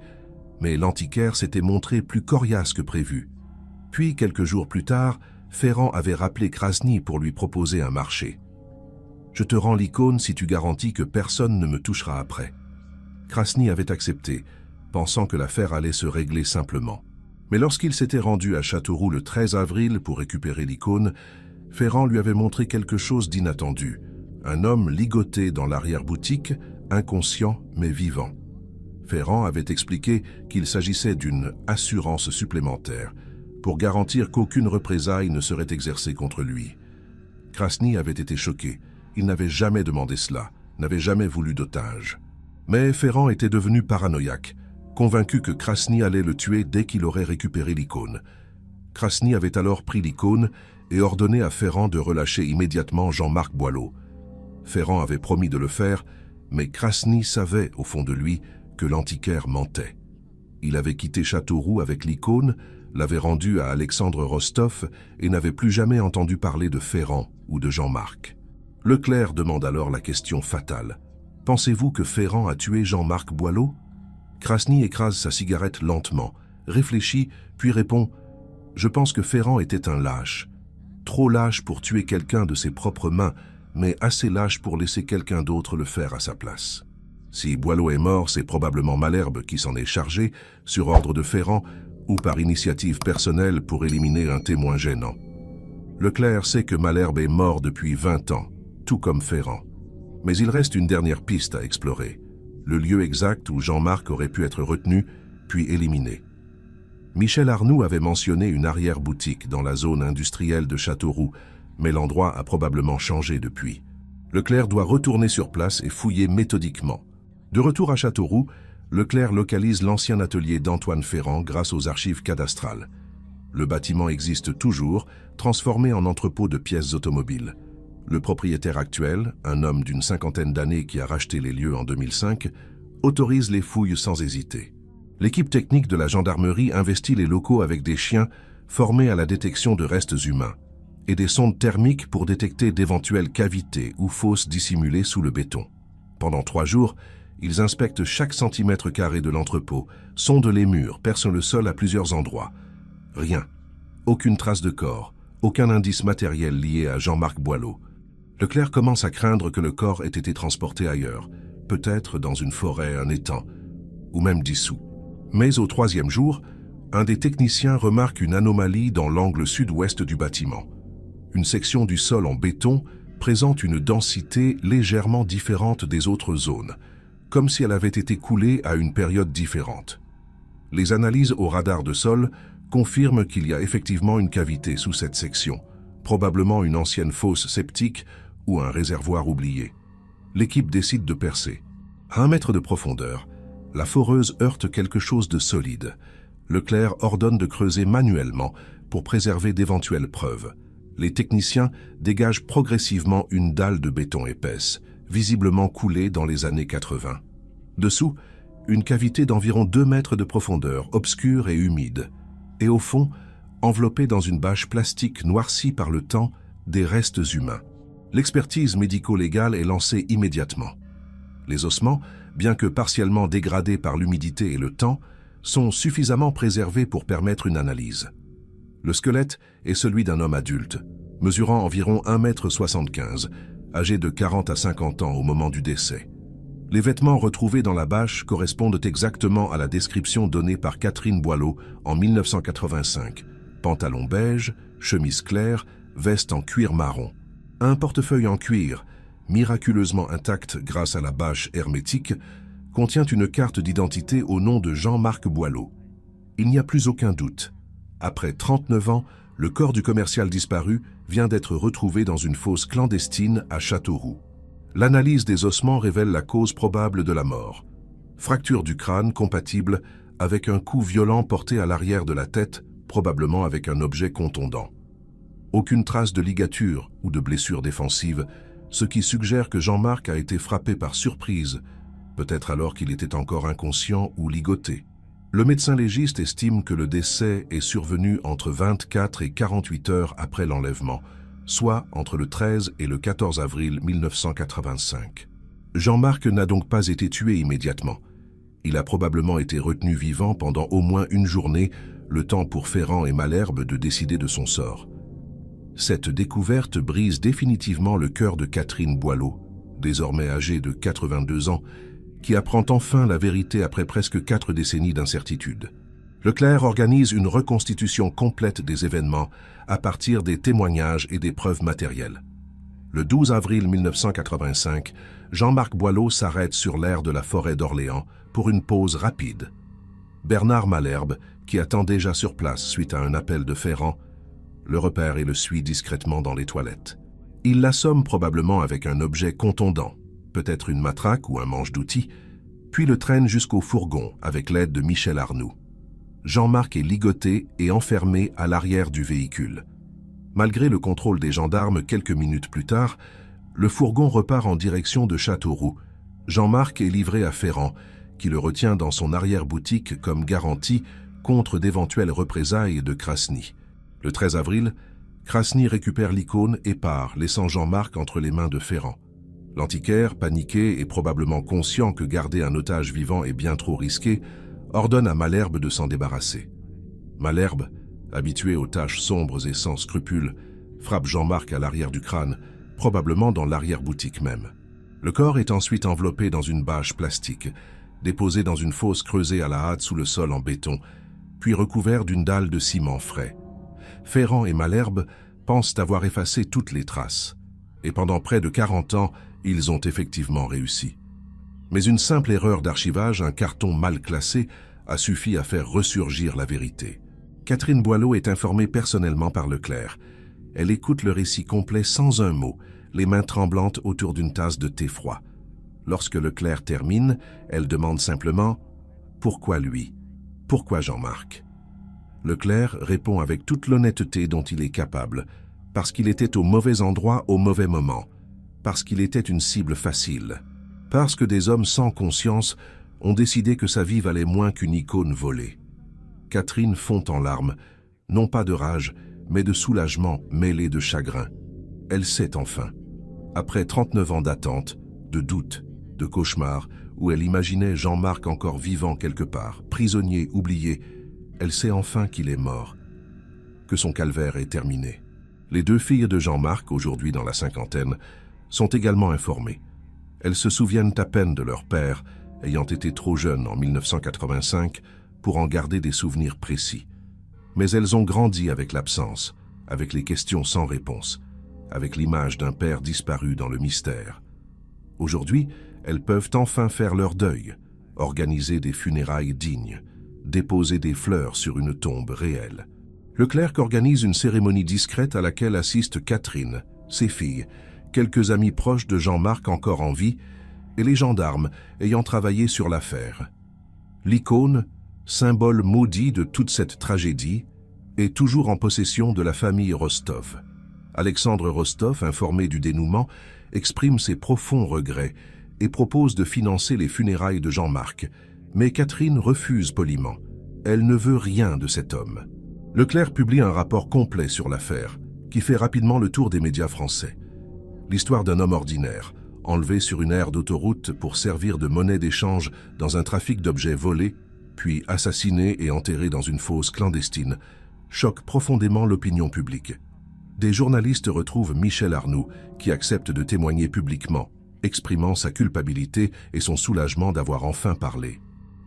mais l'antiquaire s'était montré plus coriace que prévu. Puis, quelques jours plus tard, Ferrand avait rappelé Krasny pour lui proposer un marché. « Je te rends l'icône si tu garantis que personne ne me touchera après. » Krasny avait accepté, pensant que l'affaire allait se régler simplement. Mais lorsqu'il s'était rendu à Châteauroux le 13 avril pour récupérer l'icône, Ferrand lui avait montré quelque chose d'inattendu. Un homme ligoté dans l'arrière-boutique, inconscient mais vivant. Ferrand avait expliqué qu'il s'agissait d'une assurance supplémentaire pour garantir qu'aucune représaille ne serait exercée contre lui. Krasny avait été choqué. Il n'avait jamais demandé cela, n'avait jamais voulu d'otage. Mais Ferrand était devenu paranoïaque, convaincu que Krasny allait le tuer dès qu'il aurait récupéré l'icône. Krasny avait alors pris l'icône et ordonné à Ferrand de relâcher immédiatement Jean-Marc Boileau. Ferrand avait promis de le faire, mais Krasny savait au fond de lui que l'antiquaire mentait. Il avait quitté Châteauroux avec l'icône, l'avait rendue à Alexandre Rostov et n'avait plus jamais entendu parler de Ferrand ou de Jean-Marc. Leclerc demande alors la question fatale. « Pensez-vous que Ferrand a tué Jean-Marc Boileau ?» Krasny écrase sa cigarette lentement, réfléchit, puis répond « Je pense que Ferrand était un lâche. Trop lâche pour tuer quelqu'un de ses propres mains, mais assez lâche pour laisser quelqu'un d'autre le faire à sa place. Si Boileau est mort, c'est probablement Malherbe qui s'en est chargé, sur ordre de Ferrand, ou par initiative personnelle pour éliminer un témoin gênant. Leclerc sait que Malherbe est mort depuis 20 ans, tout comme Ferrand. Mais il reste une dernière piste à explorer, le lieu exact où Jean-Marc aurait pu être retenu, puis éliminé. Michel Arnoux avait mentionné une arrière-boutique dans la zone industrielle de Châteauroux, mais l'endroit a probablement changé depuis. Leclerc doit retourner sur place et fouiller méthodiquement. De retour à Châteauroux, Leclerc localise l'ancien atelier d'Antoine Ferrand grâce aux archives cadastrales. Le bâtiment existe toujours, transformé en entrepôt de pièces automobiles. Le propriétaire actuel, un homme d'une 50aine d'années qui a racheté les lieux en 2005, autorise les fouilles sans hésiter. L'équipe technique de la gendarmerie investit les locaux avec des chiens formés à la détection de restes humains et des sondes thermiques pour détecter d'éventuelles cavités ou fosses dissimulées sous le béton. Pendant 3 jours, ils inspectent chaque centimètre carré de l'entrepôt, sondent les murs, percent le sol à plusieurs endroits. Rien. Aucune trace de corps, aucun indice matériel lié à Jean-Marc Boileau. Leclerc commence à craindre que le corps ait été transporté ailleurs, peut-être dans une forêt, un étang, ou même dissous. Mais au 3e jour, un des techniciens remarque une anomalie dans l'angle sud-ouest du bâtiment. Une section du sol en béton présente une densité légèrement différente des autres zones, comme si elle avait été coulée à une période différente. Les analyses au radar de sol confirment qu'il y a effectivement une cavité sous cette section, probablement une ancienne fosse septique ou un réservoir oublié. L'équipe décide de percer. À 1 mètre de profondeur, la foreuse heurte quelque chose de solide. Leclerc ordonne de creuser manuellement pour préserver d'éventuelles preuves. Les techniciens dégagent progressivement une dalle de béton épaisse, visiblement coulée dans les années 80. Dessous, une cavité d'environ 2 mètres de profondeur, obscure et humide. Et au fond, enveloppée dans une bâche plastique noircie par le temps, des restes humains. L'expertise médico-légale est lancée immédiatement. Les ossements, bien que partiellement dégradés par l'humidité et le temps, sont suffisamment préservés pour permettre une analyse. Le squelette est celui d'un homme adulte, mesurant environ 1,75 m, âgé de 40 à 50 ans au moment du décès. Les vêtements retrouvés dans la bâche correspondent exactement à la description donnée par Catherine Boileau en 1985. Pantalon beige, chemise claire, veste en cuir marron. Un portefeuille en cuir, miraculeusement intact grâce à la bâche hermétique, contient une carte d'identité au nom de Jean-Marc Boileau. Il n'y a plus aucun doute. Après 39 ans, le corps du commercial disparu vient d'être retrouvé dans une fosse clandestine à Châteauroux. L'analyse des ossements révèle la cause probable de la mort. Fracture du crâne compatible avec un coup violent porté à l'arrière de la tête, probablement avec un objet contondant. Aucune trace de ligature ou de blessure défensive, ce qui suggère que Jean-Marc a été frappé par surprise peut-être alors qu'il était encore inconscient ou ligoté. Le médecin légiste estime que le décès est survenu entre 24 et 48 heures après l'enlèvement, soit entre le 13 et le 14 avril 1985. Jean-Marc n'a donc pas été tué immédiatement. Il a probablement été retenu vivant pendant au moins une journée, le temps pour Ferrand et Malherbe de décider de son sort. Cette découverte brise définitivement le cœur de Catherine Boileau, désormais âgée de 82 ans, qui apprend enfin la vérité après presque 4 décennies d'incertitude. Leclerc organise une reconstitution complète des événements à partir des témoignages et des preuves matérielles. Le 12 avril 1985, Jean-Marc Boileau s'arrête sur l'aire de la forêt d'Orléans pour une pause rapide. Bernard Malherbe, qui attend déjà sur place suite à un appel de Ferrand, le repère et le suit discrètement dans les toilettes. Il l'assomme probablement avec un objet contondant, peut-être une matraque ou un manche d'outils, puis le traîne jusqu'au fourgon avec l'aide de Michel Arnoux. Jean-Marc est ligoté et enfermé à l'arrière du véhicule. Malgré le contrôle des gendarmes quelques minutes plus tard, le fourgon repart en direction de Châteauroux. Jean-Marc est livré à Ferrand, qui le retient dans son arrière-boutique comme garantie contre d'éventuelles représailles de Krasny. Le 13 avril, Krasny récupère l'icône et part, laissant Jean-Marc entre les mains de Ferrand. L'antiquaire, paniqué et probablement conscient que garder un otage vivant est bien trop risqué, ordonne à Malherbe de s'en débarrasser. Malherbe, habitué aux tâches sombres et sans scrupules, frappe Jean-Marc à l'arrière du crâne, probablement dans l'arrière-boutique même. Le corps est ensuite enveloppé dans une bâche plastique, déposé dans une fosse creusée à la hâte sous le sol en béton, puis recouvert d'une dalle de ciment frais. Ferrand et Malherbe pensent avoir effacé toutes les traces, et pendant près de 40 ans, ils ont effectivement réussi. Mais une simple erreur d'archivage, un carton mal classé, a suffi à faire ressurgir la vérité. Catherine Boileau est informée personnellement par Leclerc. Elle écoute le récit complet sans un mot, les mains tremblantes autour d'une tasse de thé froid. Lorsque Leclerc termine, elle demande simplement « Pourquoi lui? Pourquoi Jean-Marc ?» Leclerc répond avec toute l'honnêteté dont il est capable, parce qu'il était au mauvais endroit au mauvais moment, parce qu'il était une cible facile, parce que des hommes sans conscience ont décidé que sa vie valait moins qu'une icône volée. Catherine fond en larmes, non pas de rage, mais de soulagement mêlé de chagrin. Elle sait enfin, après 39 ans d'attente, de doute, de cauchemar, où elle imaginait Jean-Marc encore vivant quelque part, prisonnier, oublié, elle sait enfin qu'il est mort, que son calvaire est terminé. Les 2 filles de Jean-Marc, aujourd'hui dans la cinquantaine, sont également informées. Elles se souviennent à peine de leur père, ayant été trop jeunes en 1985 pour en garder des souvenirs précis. Mais elles ont grandi avec l'absence, avec les questions sans réponse, avec l'image d'un père disparu dans le mystère. Aujourd'hui, elles peuvent enfin faire leur deuil, organiser des funérailles dignes, déposer des fleurs sur une tombe réelle. Leclerc organise une cérémonie discrète à laquelle assistent Catherine, ses filles, quelques amis proches de Jean-Marc encore en vie et les gendarmes ayant travaillé sur l'affaire. L'icône, symbole maudit de toute cette tragédie, est toujours en possession de la famille Rostov. Alexandre Rostov, informé du dénouement, exprime ses profonds regrets et propose de financer les funérailles de Jean-Marc, mais Catherine refuse poliment. Elle ne veut rien de cet homme. Leclerc publie un rapport complet sur l'affaire, qui fait rapidement le tour des médias français. L'histoire d'un homme ordinaire, enlevé sur une aire d'autoroute pour servir de monnaie d'échange dans un trafic d'objets volés, puis assassiné et enterré dans une fosse clandestine, choque profondément l'opinion publique. Des journalistes retrouvent Michel Arnoux, qui accepte de témoigner publiquement, exprimant sa culpabilité et son soulagement d'avoir enfin parlé.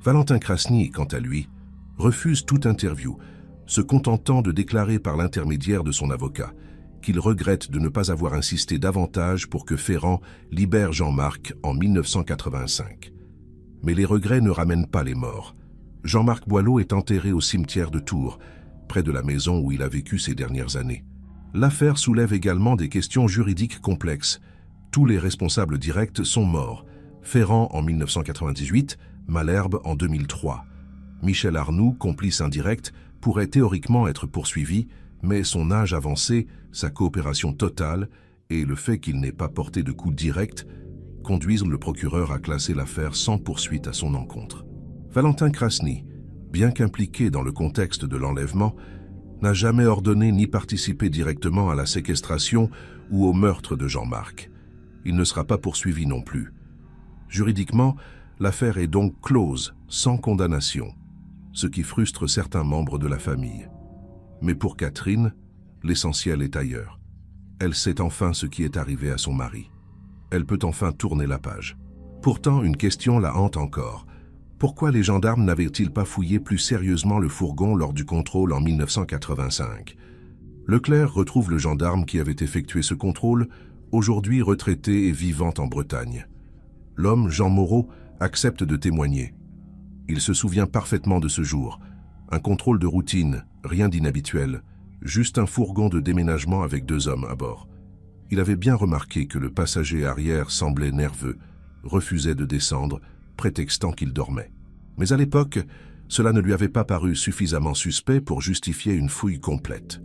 Valentin Krasny, quant à lui, refuse toute interview, se contentant de déclarer par l'intermédiaire de son avocat qu'il regrette de ne pas avoir insisté davantage pour que Ferrand libère Jean-Marc en 1985. Mais les regrets ne ramènent pas les morts. Jean-Marc Boileau est enterré au cimetière de Tours, près de la maison où il a vécu ces dernières années. L'affaire soulève également des questions juridiques complexes. Tous les responsables directs sont morts. Ferrand en 1998, Malherbe en 2003. Michel Arnoux, complice indirect, pourrait théoriquement être poursuivi, mais son âge avancé, sa coopération totale et le fait qu'il n'ait pas porté de coup direct conduisent le procureur à classer l'affaire sans poursuite à son encontre. Valentin Krasny, bien qu'impliqué dans le contexte de l'enlèvement, n'a jamais ordonné ni participé directement à la séquestration ou au meurtre de Jean-Marc. Il ne sera pas poursuivi non plus. Juridiquement, l'affaire est donc close, sans condamnation, ce qui frustre certains membres de la famille. Mais pour Catherine, l'essentiel est ailleurs. Elle sait enfin ce qui est arrivé à son mari. Elle peut enfin tourner la page. Pourtant, une question la hante encore. Pourquoi les gendarmes n'avaient-ils pas fouillé plus sérieusement le fourgon lors du contrôle en 1985 ? Leclerc retrouve le gendarme qui avait effectué ce contrôle, aujourd'hui retraité et vivant en Bretagne. L'homme, Jean Moreau, accepte de témoigner. Il se souvient parfaitement de ce jour. Un contrôle de routine, rien d'inhabituel, juste un fourgon de déménagement avec 2 hommes à bord. Il avait bien remarqué que le passager arrière semblait nerveux, refusait de descendre, prétextant qu'il dormait. Mais à l'époque, cela ne lui avait pas paru suffisamment suspect pour justifier une fouille complète.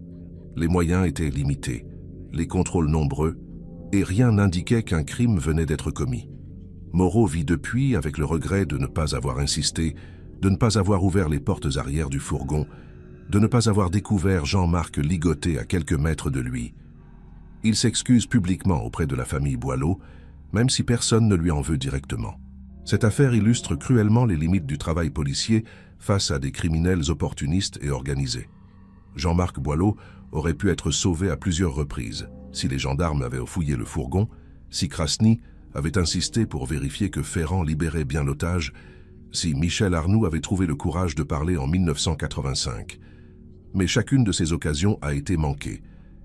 Les moyens étaient limités, les contrôles nombreux, et rien n'indiquait qu'un crime venait d'être commis. Moreau vit depuis avec le regret de ne pas avoir insisté, de ne pas avoir ouvert les portes arrière du fourgon, de ne pas avoir découvert Jean-Marc ligoté à quelques mètres de lui. Il s'excuse publiquement auprès de la famille Boileau, même si personne ne lui en veut directement. Cette affaire illustre cruellement les limites du travail policier face à des criminels opportunistes et organisés. Jean-Marc Boileau aurait pu être sauvé à plusieurs reprises si les gendarmes avaient fouillé le fourgon, si Krasny avait insisté pour vérifier que Ferrand libérait bien l'otage, si Michel Arnoux avait trouvé le courage de parler en 1985. Mais chacune de ces occasions a été manquée,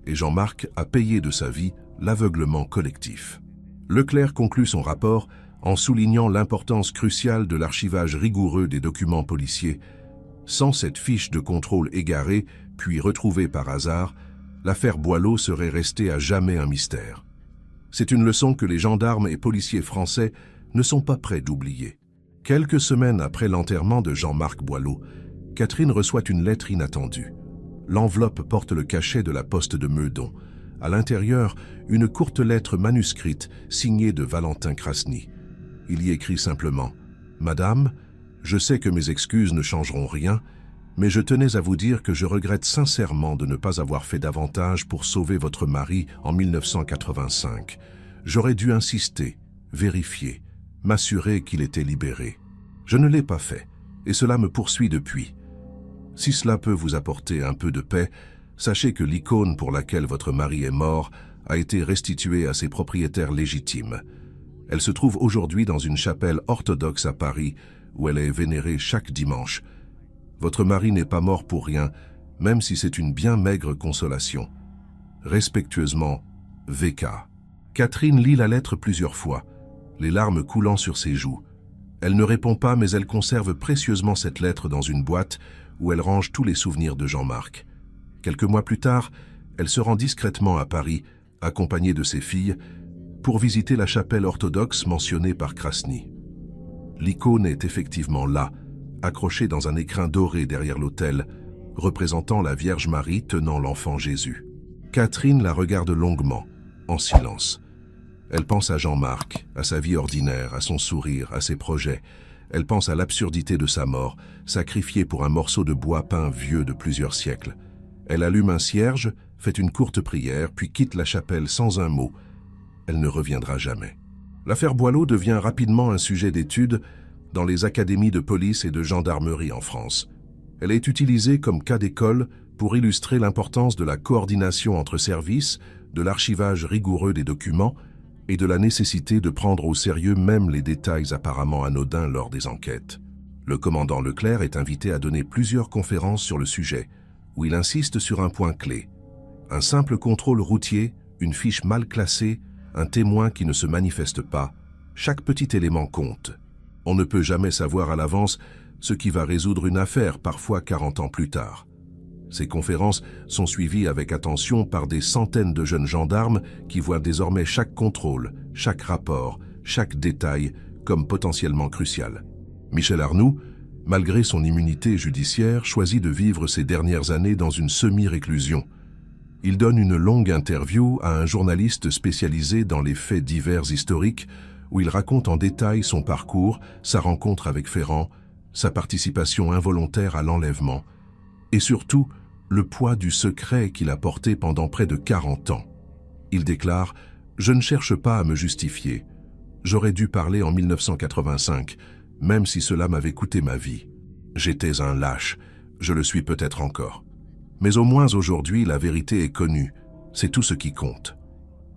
et Jean-Marc a payé de sa vie l'aveuglement collectif. Leclerc conclut son rapport en soulignant l'importance cruciale de l'archivage rigoureux des documents policiers. Sans cette fiche de contrôle égarée, puis retrouvée par hasard, l'affaire Boileau serait restée à jamais un mystère. C'est une leçon que les gendarmes et policiers français ne sont pas prêts d'oublier. Quelques semaines après l'enterrement de Jean-Marc Boileau, Catherine reçoit une lettre inattendue. L'enveloppe porte le cachet de la poste de Meudon. À l'intérieur, une courte lettre manuscrite signée de Valentin Krasny. Il y écrit simplement « Madame, je sais que mes excuses ne changeront rien, mais je tenais à vous dire que je regrette sincèrement de ne pas avoir fait davantage pour sauver votre mari en 1985. J'aurais dû insister, vérifier, m'assurer qu'il était libéré. Je ne l'ai pas fait, et cela me poursuit depuis. Si cela peut vous apporter un peu de paix, sachez que l'icône pour laquelle votre mari est mort a été restituée à ses propriétaires légitimes. Elle se trouve aujourd'hui dans une chapelle orthodoxe à Paris, où elle est vénérée chaque dimanche. Votre mari n'est pas mort pour rien, même si c'est une bien maigre consolation. Respectueusement, VK. Catherine lit la lettre plusieurs fois, les larmes coulant sur ses joues. Elle ne répond pas, mais elle conserve précieusement cette lettre dans une boîte où elle range tous les souvenirs de Jean-Marc. Quelques mois plus tard, elle se rend discrètement à Paris, accompagnée de ses filles, pour visiter la chapelle orthodoxe mentionnée par Krasny. L'icône est effectivement là, accrochée dans un écrin doré derrière l'autel, représentant la Vierge Marie tenant l'enfant Jésus. Catherine la regarde longuement, en silence. Elle pense à Jean-Marc, à sa vie ordinaire, à son sourire, à ses projets. Elle pense à l'absurdité de sa mort, sacrifiée pour un morceau de bois peint vieux de plusieurs siècles. Elle allume un cierge, fait une courte prière, puis quitte la chapelle sans un mot. Elle ne reviendra jamais. L'affaire Boileau devient rapidement un sujet d'étude dans les académies de police et de gendarmerie en France. Elle est utilisée comme cas d'école pour illustrer l'importance de la coordination entre services, de l'archivage rigoureux des documents et de la nécessité de prendre au sérieux même les détails apparemment anodins lors des enquêtes. Le commandant Leclerc est invité à donner plusieurs conférences sur le sujet, où il insiste sur un point clé. Un simple contrôle routier, une fiche mal classée, un témoin qui ne se manifeste pas, chaque petit élément compte. On ne peut jamais savoir à l'avance ce qui va résoudre une affaire, parfois 40 ans plus tard. Ces conférences sont suivies avec attention par des centaines de jeunes gendarmes qui voient désormais chaque contrôle, chaque rapport, chaque détail comme potentiellement crucial. Michel Arnoux, malgré son immunité judiciaire, choisit de vivre ses dernières années dans une semi-réclusion. Il donne une longue interview à un journaliste spécialisé dans les faits divers historiques où il raconte en détail son parcours, sa rencontre avec Ferrand, sa participation involontaire à l'enlèvement, et surtout le poids du secret qu'il a porté pendant près de 40 ans. Il déclare « Je ne cherche pas à me justifier. J'aurais dû parler en 1985, même si cela m'avait coûté ma vie. J'étais un lâche, je le suis peut-être encore. Mais au moins aujourd'hui, la vérité est connue, c'est tout ce qui compte. »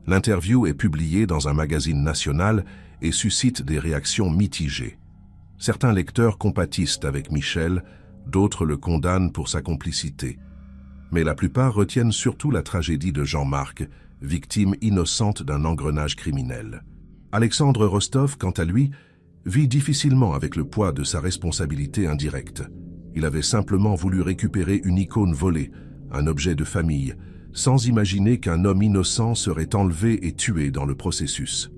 L'interview est publiée dans un magazine national et suscite des réactions mitigées. Certains lecteurs compatissent avec Michel, d'autres le condamnent pour sa complicité. Mais la plupart retiennent surtout la tragédie de Jean-Marc, victime innocente d'un engrenage criminel. Alexandre Rostov, quant à lui, vit difficilement avec le poids de sa responsabilité indirecte. Il avait simplement voulu récupérer une icône volée, un objet de famille, sans imaginer qu'un homme innocent serait enlevé et tué dans le processus.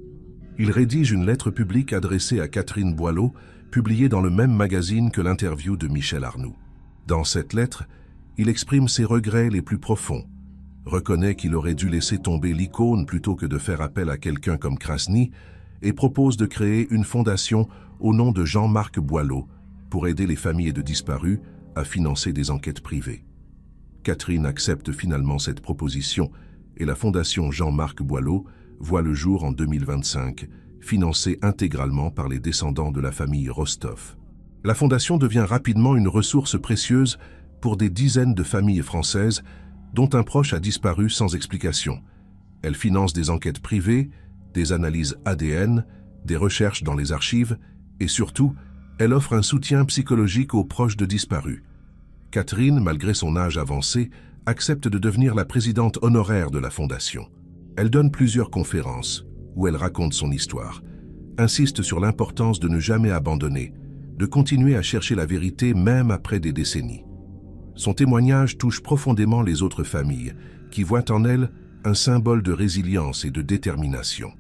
Il rédige une lettre publique adressée à Catherine Boileau, publiée dans le même magazine que l'interview de Michel Arnoux. Dans cette lettre, il exprime ses regrets les plus profonds, reconnaît qu'il aurait dû laisser tomber l'icône plutôt que de faire appel à quelqu'un comme Krasny et propose de créer une fondation au nom de Jean-Marc Boileau pour aider les familles de disparus à financer des enquêtes privées. Catherine accepte finalement cette proposition et la fondation Jean-Marc Boileau voit le jour en 2025, financée intégralement par les descendants de la famille Rostov. La fondation devient rapidement une ressource précieuse pour des dizaines de familles françaises dont un proche a disparu sans explication. Elle finance des enquêtes privées, des analyses ADN, des recherches dans les archives et surtout, elle offre un soutien psychologique aux proches de disparus. Catherine, malgré son âge avancé, accepte de devenir la présidente honoraire de la fondation. Elle donne plusieurs conférences où elle raconte son histoire, insiste sur l'importance de ne jamais abandonner, de continuer à chercher la vérité même après des décennies. Son témoignage touche profondément les autres familles, qui voient en elle un symbole de résilience et de détermination.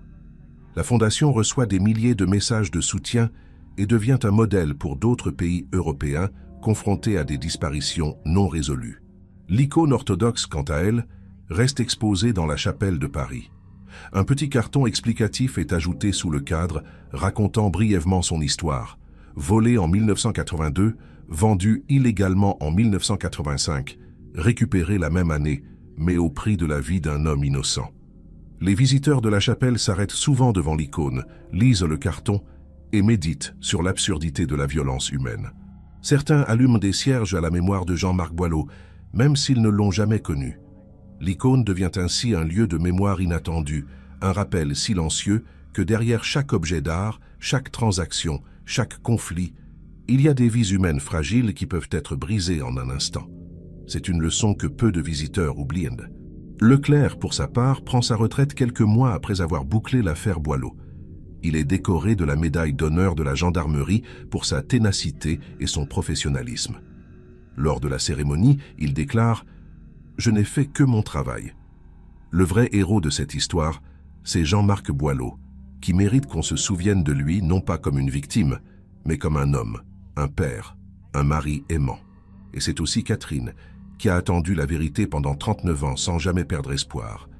La Fondation reçoit des milliers de messages de soutien et devient un modèle pour d'autres pays européens confrontés à des disparitions non résolues. L'icône orthodoxe, quant à elle, reste exposée dans la chapelle de Paris. Un petit carton explicatif est ajouté sous le cadre, racontant brièvement son histoire. Volé en 1982, vendu illégalement en 1985, récupéré la même année, mais au prix de la vie d'un homme innocent. Les visiteurs de la chapelle s'arrêtent souvent devant l'icône, lisent le carton et méditent sur l'absurdité de la violence humaine. Certains allument des cierges à la mémoire de Jean-Marc Boileau, même s'ils ne l'ont jamais connu. L'icône devient ainsi un lieu de mémoire inattendu, un rappel silencieux que derrière chaque objet d'art, chaque transaction, chaque conflit, il y a des vies humaines fragiles qui peuvent être brisées en un instant. C'est une leçon que peu de visiteurs oublient. Leclerc, pour sa part, prend sa retraite quelques mois après avoir bouclé l'affaire Boileau. Il est décoré de la médaille d'honneur de la gendarmerie pour sa ténacité et son professionnalisme. Lors de la cérémonie, il déclare « Je n'ai fait que mon travail ». Le vrai héros de cette histoire, c'est Jean-Marc Boileau, qui mérite qu'on se souvienne de lui non pas comme une victime, mais comme un homme, un père, un mari aimant. Et c'est aussi Catherine, qui a attendu la vérité pendant 39 ans sans jamais perdre espoir.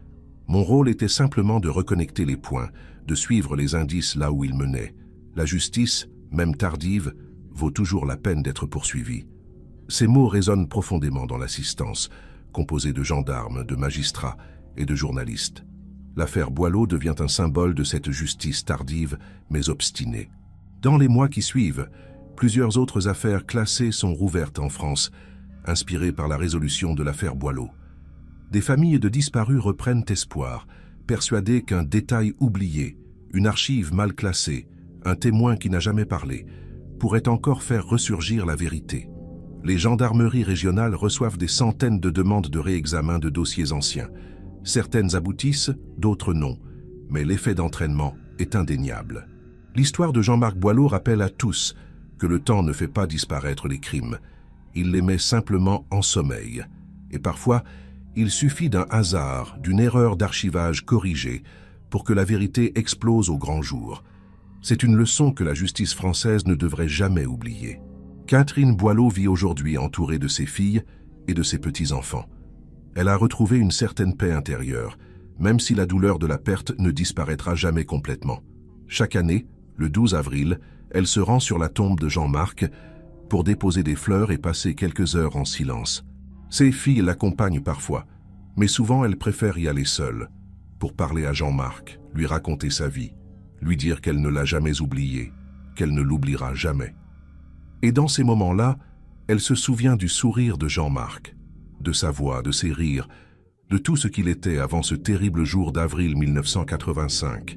Mon rôle était simplement de reconnecter les points, de suivre les indices là où ils menaient. La justice, même tardive, vaut toujours la peine d'être poursuivie. Ces mots résonnent profondément dans l'assistance, composée de gendarmes, de magistrats et de journalistes. L'affaire Boileau devient un symbole de cette justice tardive mais obstinée. Dans les mois qui suivent, plusieurs autres affaires classées sont rouvertes en France, inspirées par la résolution de l'affaire Boileau. Des familles de disparus reprennent espoir, persuadées qu'un détail oublié, une archive mal classée, un témoin qui n'a jamais parlé, pourrait encore faire ressurgir la vérité. Les gendarmeries régionales reçoivent des centaines de demandes de réexamen de dossiers anciens. Certaines aboutissent, d'autres non, mais l'effet d'entraînement est indéniable. L'histoire de Jean-Marc Boileau rappelle à tous que le temps ne fait pas disparaître les crimes. Il les met simplement en sommeil. Et parfois, il suffit d'un hasard, d'une erreur d'archivage corrigée pour que la vérité explose au grand jour. C'est une leçon que la justice française ne devrait jamais oublier. Catherine Boileau vit aujourd'hui entourée de ses filles et de ses petits-enfants. Elle a retrouvé une certaine paix intérieure, même si la douleur de la perte ne disparaîtra jamais complètement. Chaque année, le 12 avril, elle se rend sur la tombe de Jean-Marc pour déposer des fleurs et passer quelques heures en silence. Ses filles l'accompagnent parfois, mais souvent elle préfère y aller seule, pour parler à Jean-Marc, lui raconter sa vie, lui dire qu'elle ne l'a jamais oublié, qu'elle ne l'oubliera jamais. Et dans ces moments-là, elle se souvient du sourire de Jean-Marc, de sa voix, de ses rires, de tout ce qu'il était avant ce terrible jour d'avril 1985.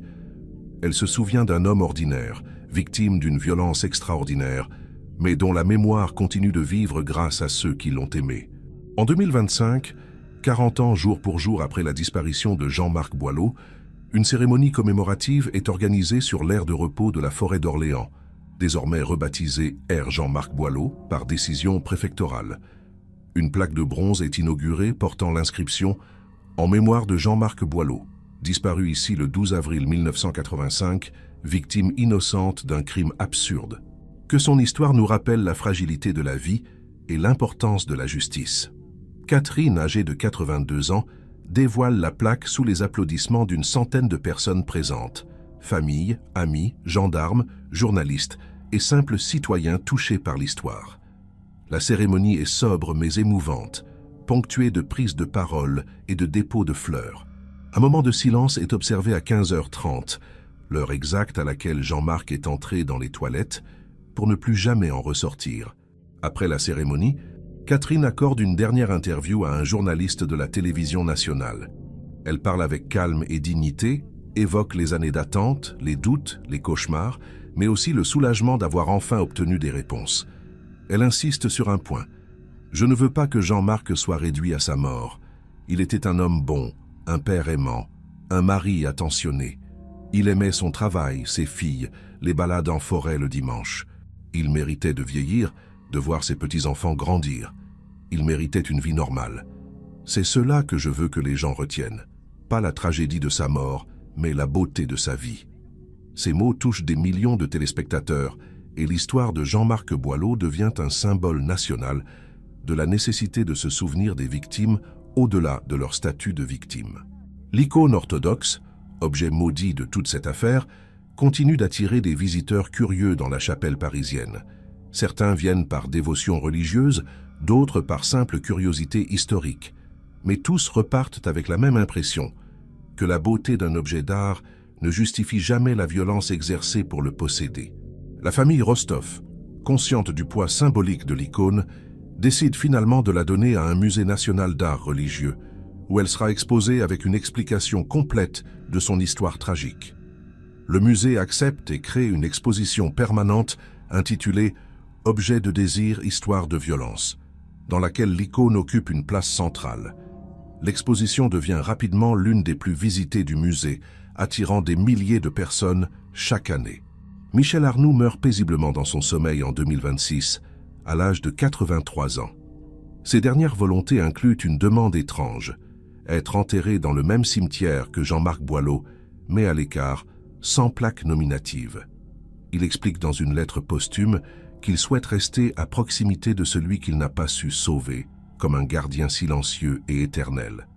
Elle se souvient d'un homme ordinaire, victime d'une violence extraordinaire, mais dont la mémoire continue de vivre grâce à ceux qui l'ont aimé. En 2025, 40 ans jour pour jour après la disparition de Jean-Marc Boileau, une cérémonie commémorative est organisée sur l'aire de repos de la forêt d'Orléans, désormais rebaptisée aire Jean-Marc Boileau par décision préfectorale. Une plaque de bronze est inaugurée portant l'inscription « En mémoire de Jean-Marc Boileau, disparu ici le 12 avril 1985, victime innocente d'un crime absurde. Que son histoire nous rappelle la fragilité de la vie et l'importance de la justice. » Catherine, âgée de 82 ans, dévoile la plaque sous les applaudissements d'une centaine de personnes présentes, familles, amis, gendarmes, journalistes et simples citoyens touchés par l'histoire. La cérémonie est sobre mais émouvante, ponctuée de prises de parole et de dépôts de fleurs. Un moment de silence est observé à 15h30, l'heure exacte à laquelle Jean-Marc est entré dans les toilettes, pour ne plus jamais en ressortir. Après la cérémonie, Catherine accorde une dernière interview à un journaliste de la télévision nationale. Elle parle avec calme et dignité, évoque les années d'attente, les doutes, les cauchemars, mais aussi le soulagement d'avoir enfin obtenu des réponses. Elle insiste sur un point. « Je ne veux pas que Jean-Marc soit réduit à sa mort. Il était un homme bon, un père aimant, un mari attentionné. Il aimait son travail, ses filles, les balades en forêt le dimanche. Il méritait de vieillir, de voir ses petits-enfants grandir. Il méritait une vie normale. C'est cela que je veux que les gens retiennent. Pas la tragédie de sa mort, mais la beauté de sa vie. » Ces mots touchent des millions de téléspectateurs et l'histoire de Jean-Marc Boileau devient un symbole national de la nécessité de se souvenir des victimes au-delà de leur statut de victime. L'icône orthodoxe, objet maudit de toute cette affaire, continue d'attirer des visiteurs curieux dans la chapelle parisienne. Certains viennent par dévotion religieuse, d'autres par simple curiosité historique. Mais tous repartent avec la même impression, que la beauté d'un objet d'art ne justifie jamais la violence exercée pour le posséder. La famille Rostov, consciente du poids symbolique de l'icône, décide finalement de la donner à un musée national d'art religieux, où elle sera exposée avec une explication complète de son histoire tragique. Le musée accepte et crée une exposition permanente intitulée « Objet de désir, histoire de violence », dans laquelle l'icône occupe une place centrale. L'exposition devient rapidement l'une des plus visitées du musée, attirant des milliers de personnes chaque année. Michel Arnoux meurt paisiblement dans son sommeil en 2026, à l'âge de 83 ans. Ses dernières volontés incluent une demande étrange, être enterré dans le même cimetière que Jean-Marc Boileau, mais à l'écart, sans plaque nominative. Il explique dans une lettre posthume qu'il souhaite rester à proximité de celui qu'il n'a pas su sauver, comme un gardien silencieux et éternel.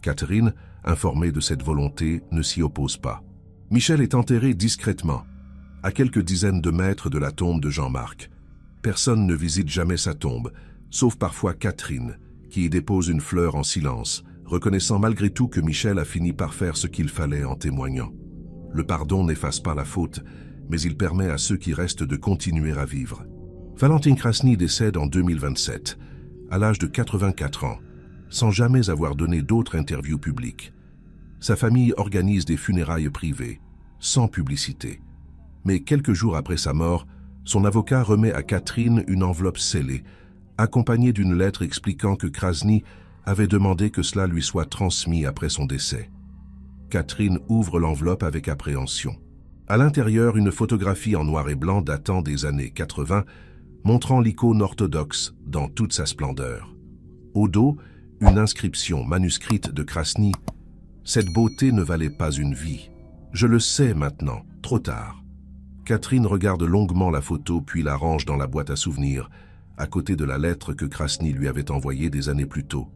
Catherine, informée de cette volonté, ne s'y oppose pas. Michel est enterré discrètement, à quelques dizaines de mètres de la tombe de Jean-Marc. Personne ne visite jamais sa tombe, sauf parfois Catherine, qui y dépose une fleur en silence, reconnaissant malgré tout que Michel a fini par faire ce qu'il fallait en témoignant. Le pardon n'efface pas la faute, mais il permet à ceux qui restent de continuer à vivre. Valentin Krasny décède en 2027, à l'âge de 84 ans, sans jamais avoir donné d'autres interviews publiques. Sa famille organise des funérailles privées, sans publicité. Mais quelques jours après sa mort, son avocat remet à Catherine une enveloppe scellée, accompagnée d'une lettre expliquant que Krasny avait demandé que cela lui soit transmis après son décès. Catherine ouvre l'enveloppe avec appréhension. À l'intérieur, une photographie en noir et blanc datant des années 80, montrant l'icône orthodoxe dans toute sa splendeur. Au dos, une inscription manuscrite de Krasny. « Cette beauté ne valait pas une vie. Je le sais maintenant, trop tard. » Catherine regarde longuement la photo puis la range dans la boîte à souvenirs, à côté de la lettre que Krasny lui avait envoyée des années plus tôt.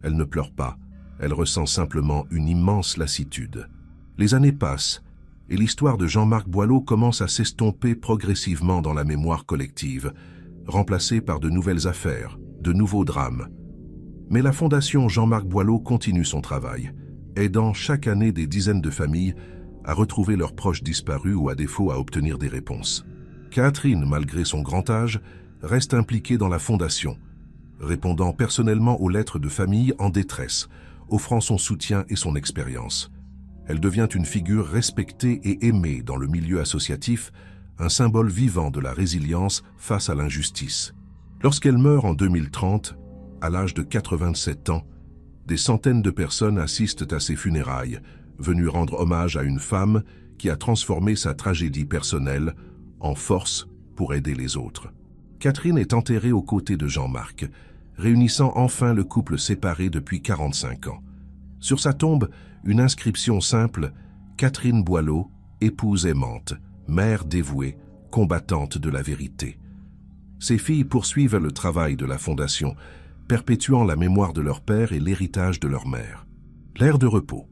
Elle ne pleure pas, elle ressent simplement une immense lassitude. Les années passent, et l'histoire de Jean-Marc Boileau commence à s'estomper progressivement dans la mémoire collective, remplacée par de nouvelles affaires, de nouveaux drames. Mais la Fondation Jean-Marc Boileau continue son travail, aidant chaque année des dizaines de familles à retrouver leurs proches disparus ou à défaut à obtenir des réponses. Catherine, malgré son grand âge, reste impliquée dans la Fondation, répondant personnellement aux lettres de familles en détresse, offrant son soutien et son expérience. Elle devient une figure respectée et aimée dans le milieu associatif, un symbole vivant de la résilience face à l'injustice. Lorsqu'elle meurt en 2030, à l'âge de 87 ans, des centaines de personnes assistent à ses funérailles, venues rendre hommage à une femme qui a transformé sa tragédie personnelle en force pour aider les autres. Catherine est enterrée aux côtés de Jean-Marc, réunissant enfin le couple séparé depuis 45 ans. Sur sa tombe, une inscription simple « Catherine Boileau, épouse aimante, mère dévouée, combattante de la vérité ». Ses filles poursuivent le travail de la Fondation, perpétuant la mémoire de leur père et l'héritage de leur mère. L'aire de repos.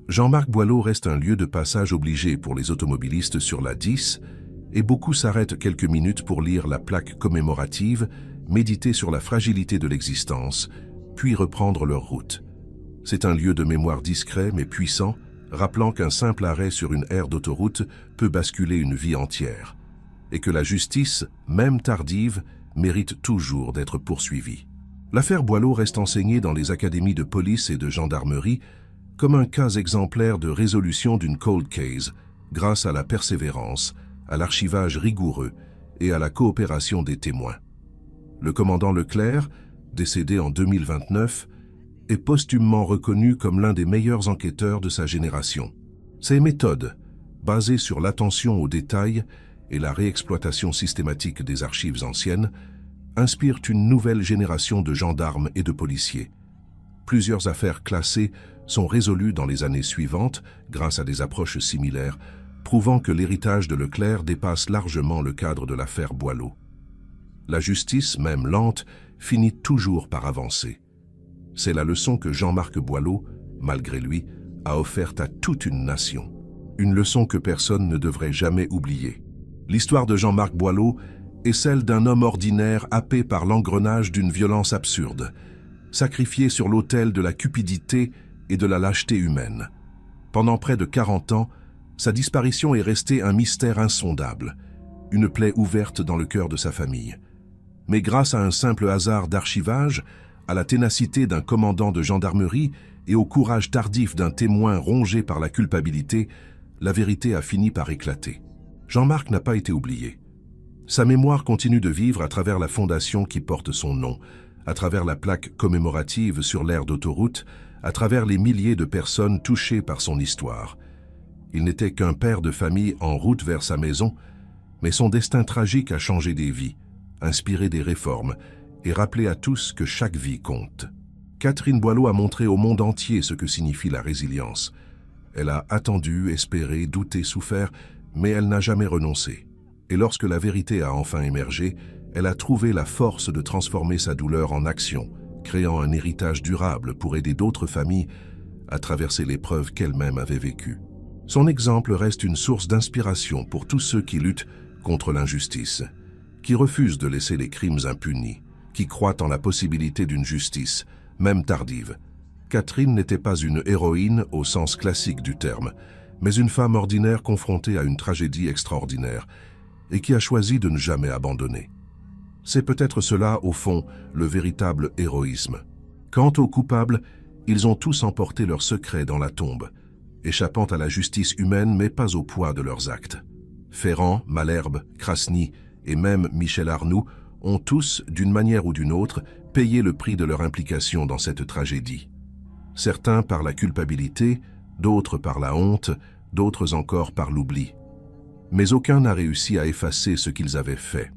Jean-Marc Boileau reste un lieu de passage obligé pour les automobilistes sur la 10 et beaucoup s'arrêtent quelques minutes pour lire la plaque commémorative, méditer sur la fragilité de l'existence, puis reprendre leur route. C'est un lieu de mémoire discret mais puissant, rappelant qu'un simple arrêt sur une aire d'autoroute peut basculer une vie entière, et que la justice, même tardive, mérite toujours d'être poursuivie. L'affaire Boileau reste enseignée dans les académies de police et de gendarmerie comme un cas exemplaire de résolution d'une cold case, grâce à la persévérance, à l'archivage rigoureux et à la coopération des témoins. Le commandant Leclerc, décédé en 2029, est posthumement reconnu comme l'un des meilleurs enquêteurs de sa génération. Ses méthodes, basées sur l'attention aux détails et la réexploitation systématique des archives anciennes, inspirent une nouvelle génération de gendarmes et de policiers. Plusieurs affaires classées sont résolues dans les années suivantes grâce à des approches similaires, prouvant que l'héritage de Leclerc dépasse largement le cadre de l'affaire Boileau. La justice, même lente, finit toujours par avancer. C'est la leçon que Jean-Marc Boileau, malgré lui, a offerte à toute une nation. Une leçon que personne ne devrait jamais oublier. L'histoire de Jean-Marc Boileau est celle d'un homme ordinaire happé par l'engrenage d'une violence absurde, sacrifié sur l'autel de la cupidité et de la lâcheté humaine. Pendant près de 40 ans, sa disparition est restée un mystère insondable, une plaie ouverte dans le cœur de sa famille. Mais grâce à un simple hasard d'archivage, à la ténacité d'un commandant de gendarmerie et au courage tardif d'un témoin rongé par la culpabilité, la vérité a fini par éclater. Jean-Marc n'a pas été oublié. Sa mémoire continue de vivre à travers la fondation qui porte son nom, à travers la plaque commémorative sur l'aire d'autoroute, à travers les milliers de personnes touchées par son histoire. Il n'était qu'un père de famille en route vers sa maison, mais son destin tragique a changé des vies, inspiré des réformes et rappelé à tous que chaque vie compte. Catherine Boileau a montré au monde entier ce que signifie la résilience. Elle a attendu, espéré, douté, souffert, mais elle n'a jamais renoncé. Et lorsque la vérité a enfin émergé, elle a trouvé la force de transformer sa douleur en action, créant un héritage durable pour aider d'autres familles à traverser l'épreuve qu'elle-même avait vécue. Son exemple reste une source d'inspiration pour tous ceux qui luttent contre l'injustice, qui refusent de laisser les crimes impunis, qui croient en la possibilité d'une justice, même tardive. Catherine n'était pas une héroïne au sens classique du terme, mais une femme ordinaire confrontée à une tragédie extraordinaire et qui a choisi de ne jamais abandonner. C'est peut-être cela, au fond, le véritable héroïsme. Quant aux coupables, ils ont tous emporté leurs secrets dans la tombe, échappant à la justice humaine mais pas au poids de leurs actes. Ferrand, Malherbe, Krasny et même Michel Arnoux ont tous, d'une manière ou d'une autre, payé le prix de leur implication dans cette tragédie. Certains par la culpabilité, d'autres par la honte, d'autres encore par l'oubli. Mais aucun n'a réussi à effacer ce qu'ils avaient fait.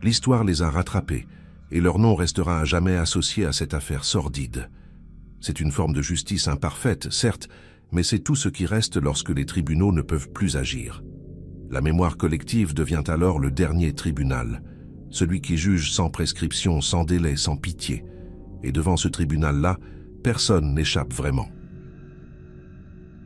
L'histoire les a rattrapés, et leur nom restera à jamais associé à cette affaire sordide. C'est une forme de justice imparfaite, certes, mais c'est tout ce qui reste lorsque les tribunaux ne peuvent plus agir. La mémoire collective devient alors le dernier tribunal, celui qui juge sans prescription, sans délai, sans pitié. Et devant ce tribunal-là, personne n'échappe vraiment.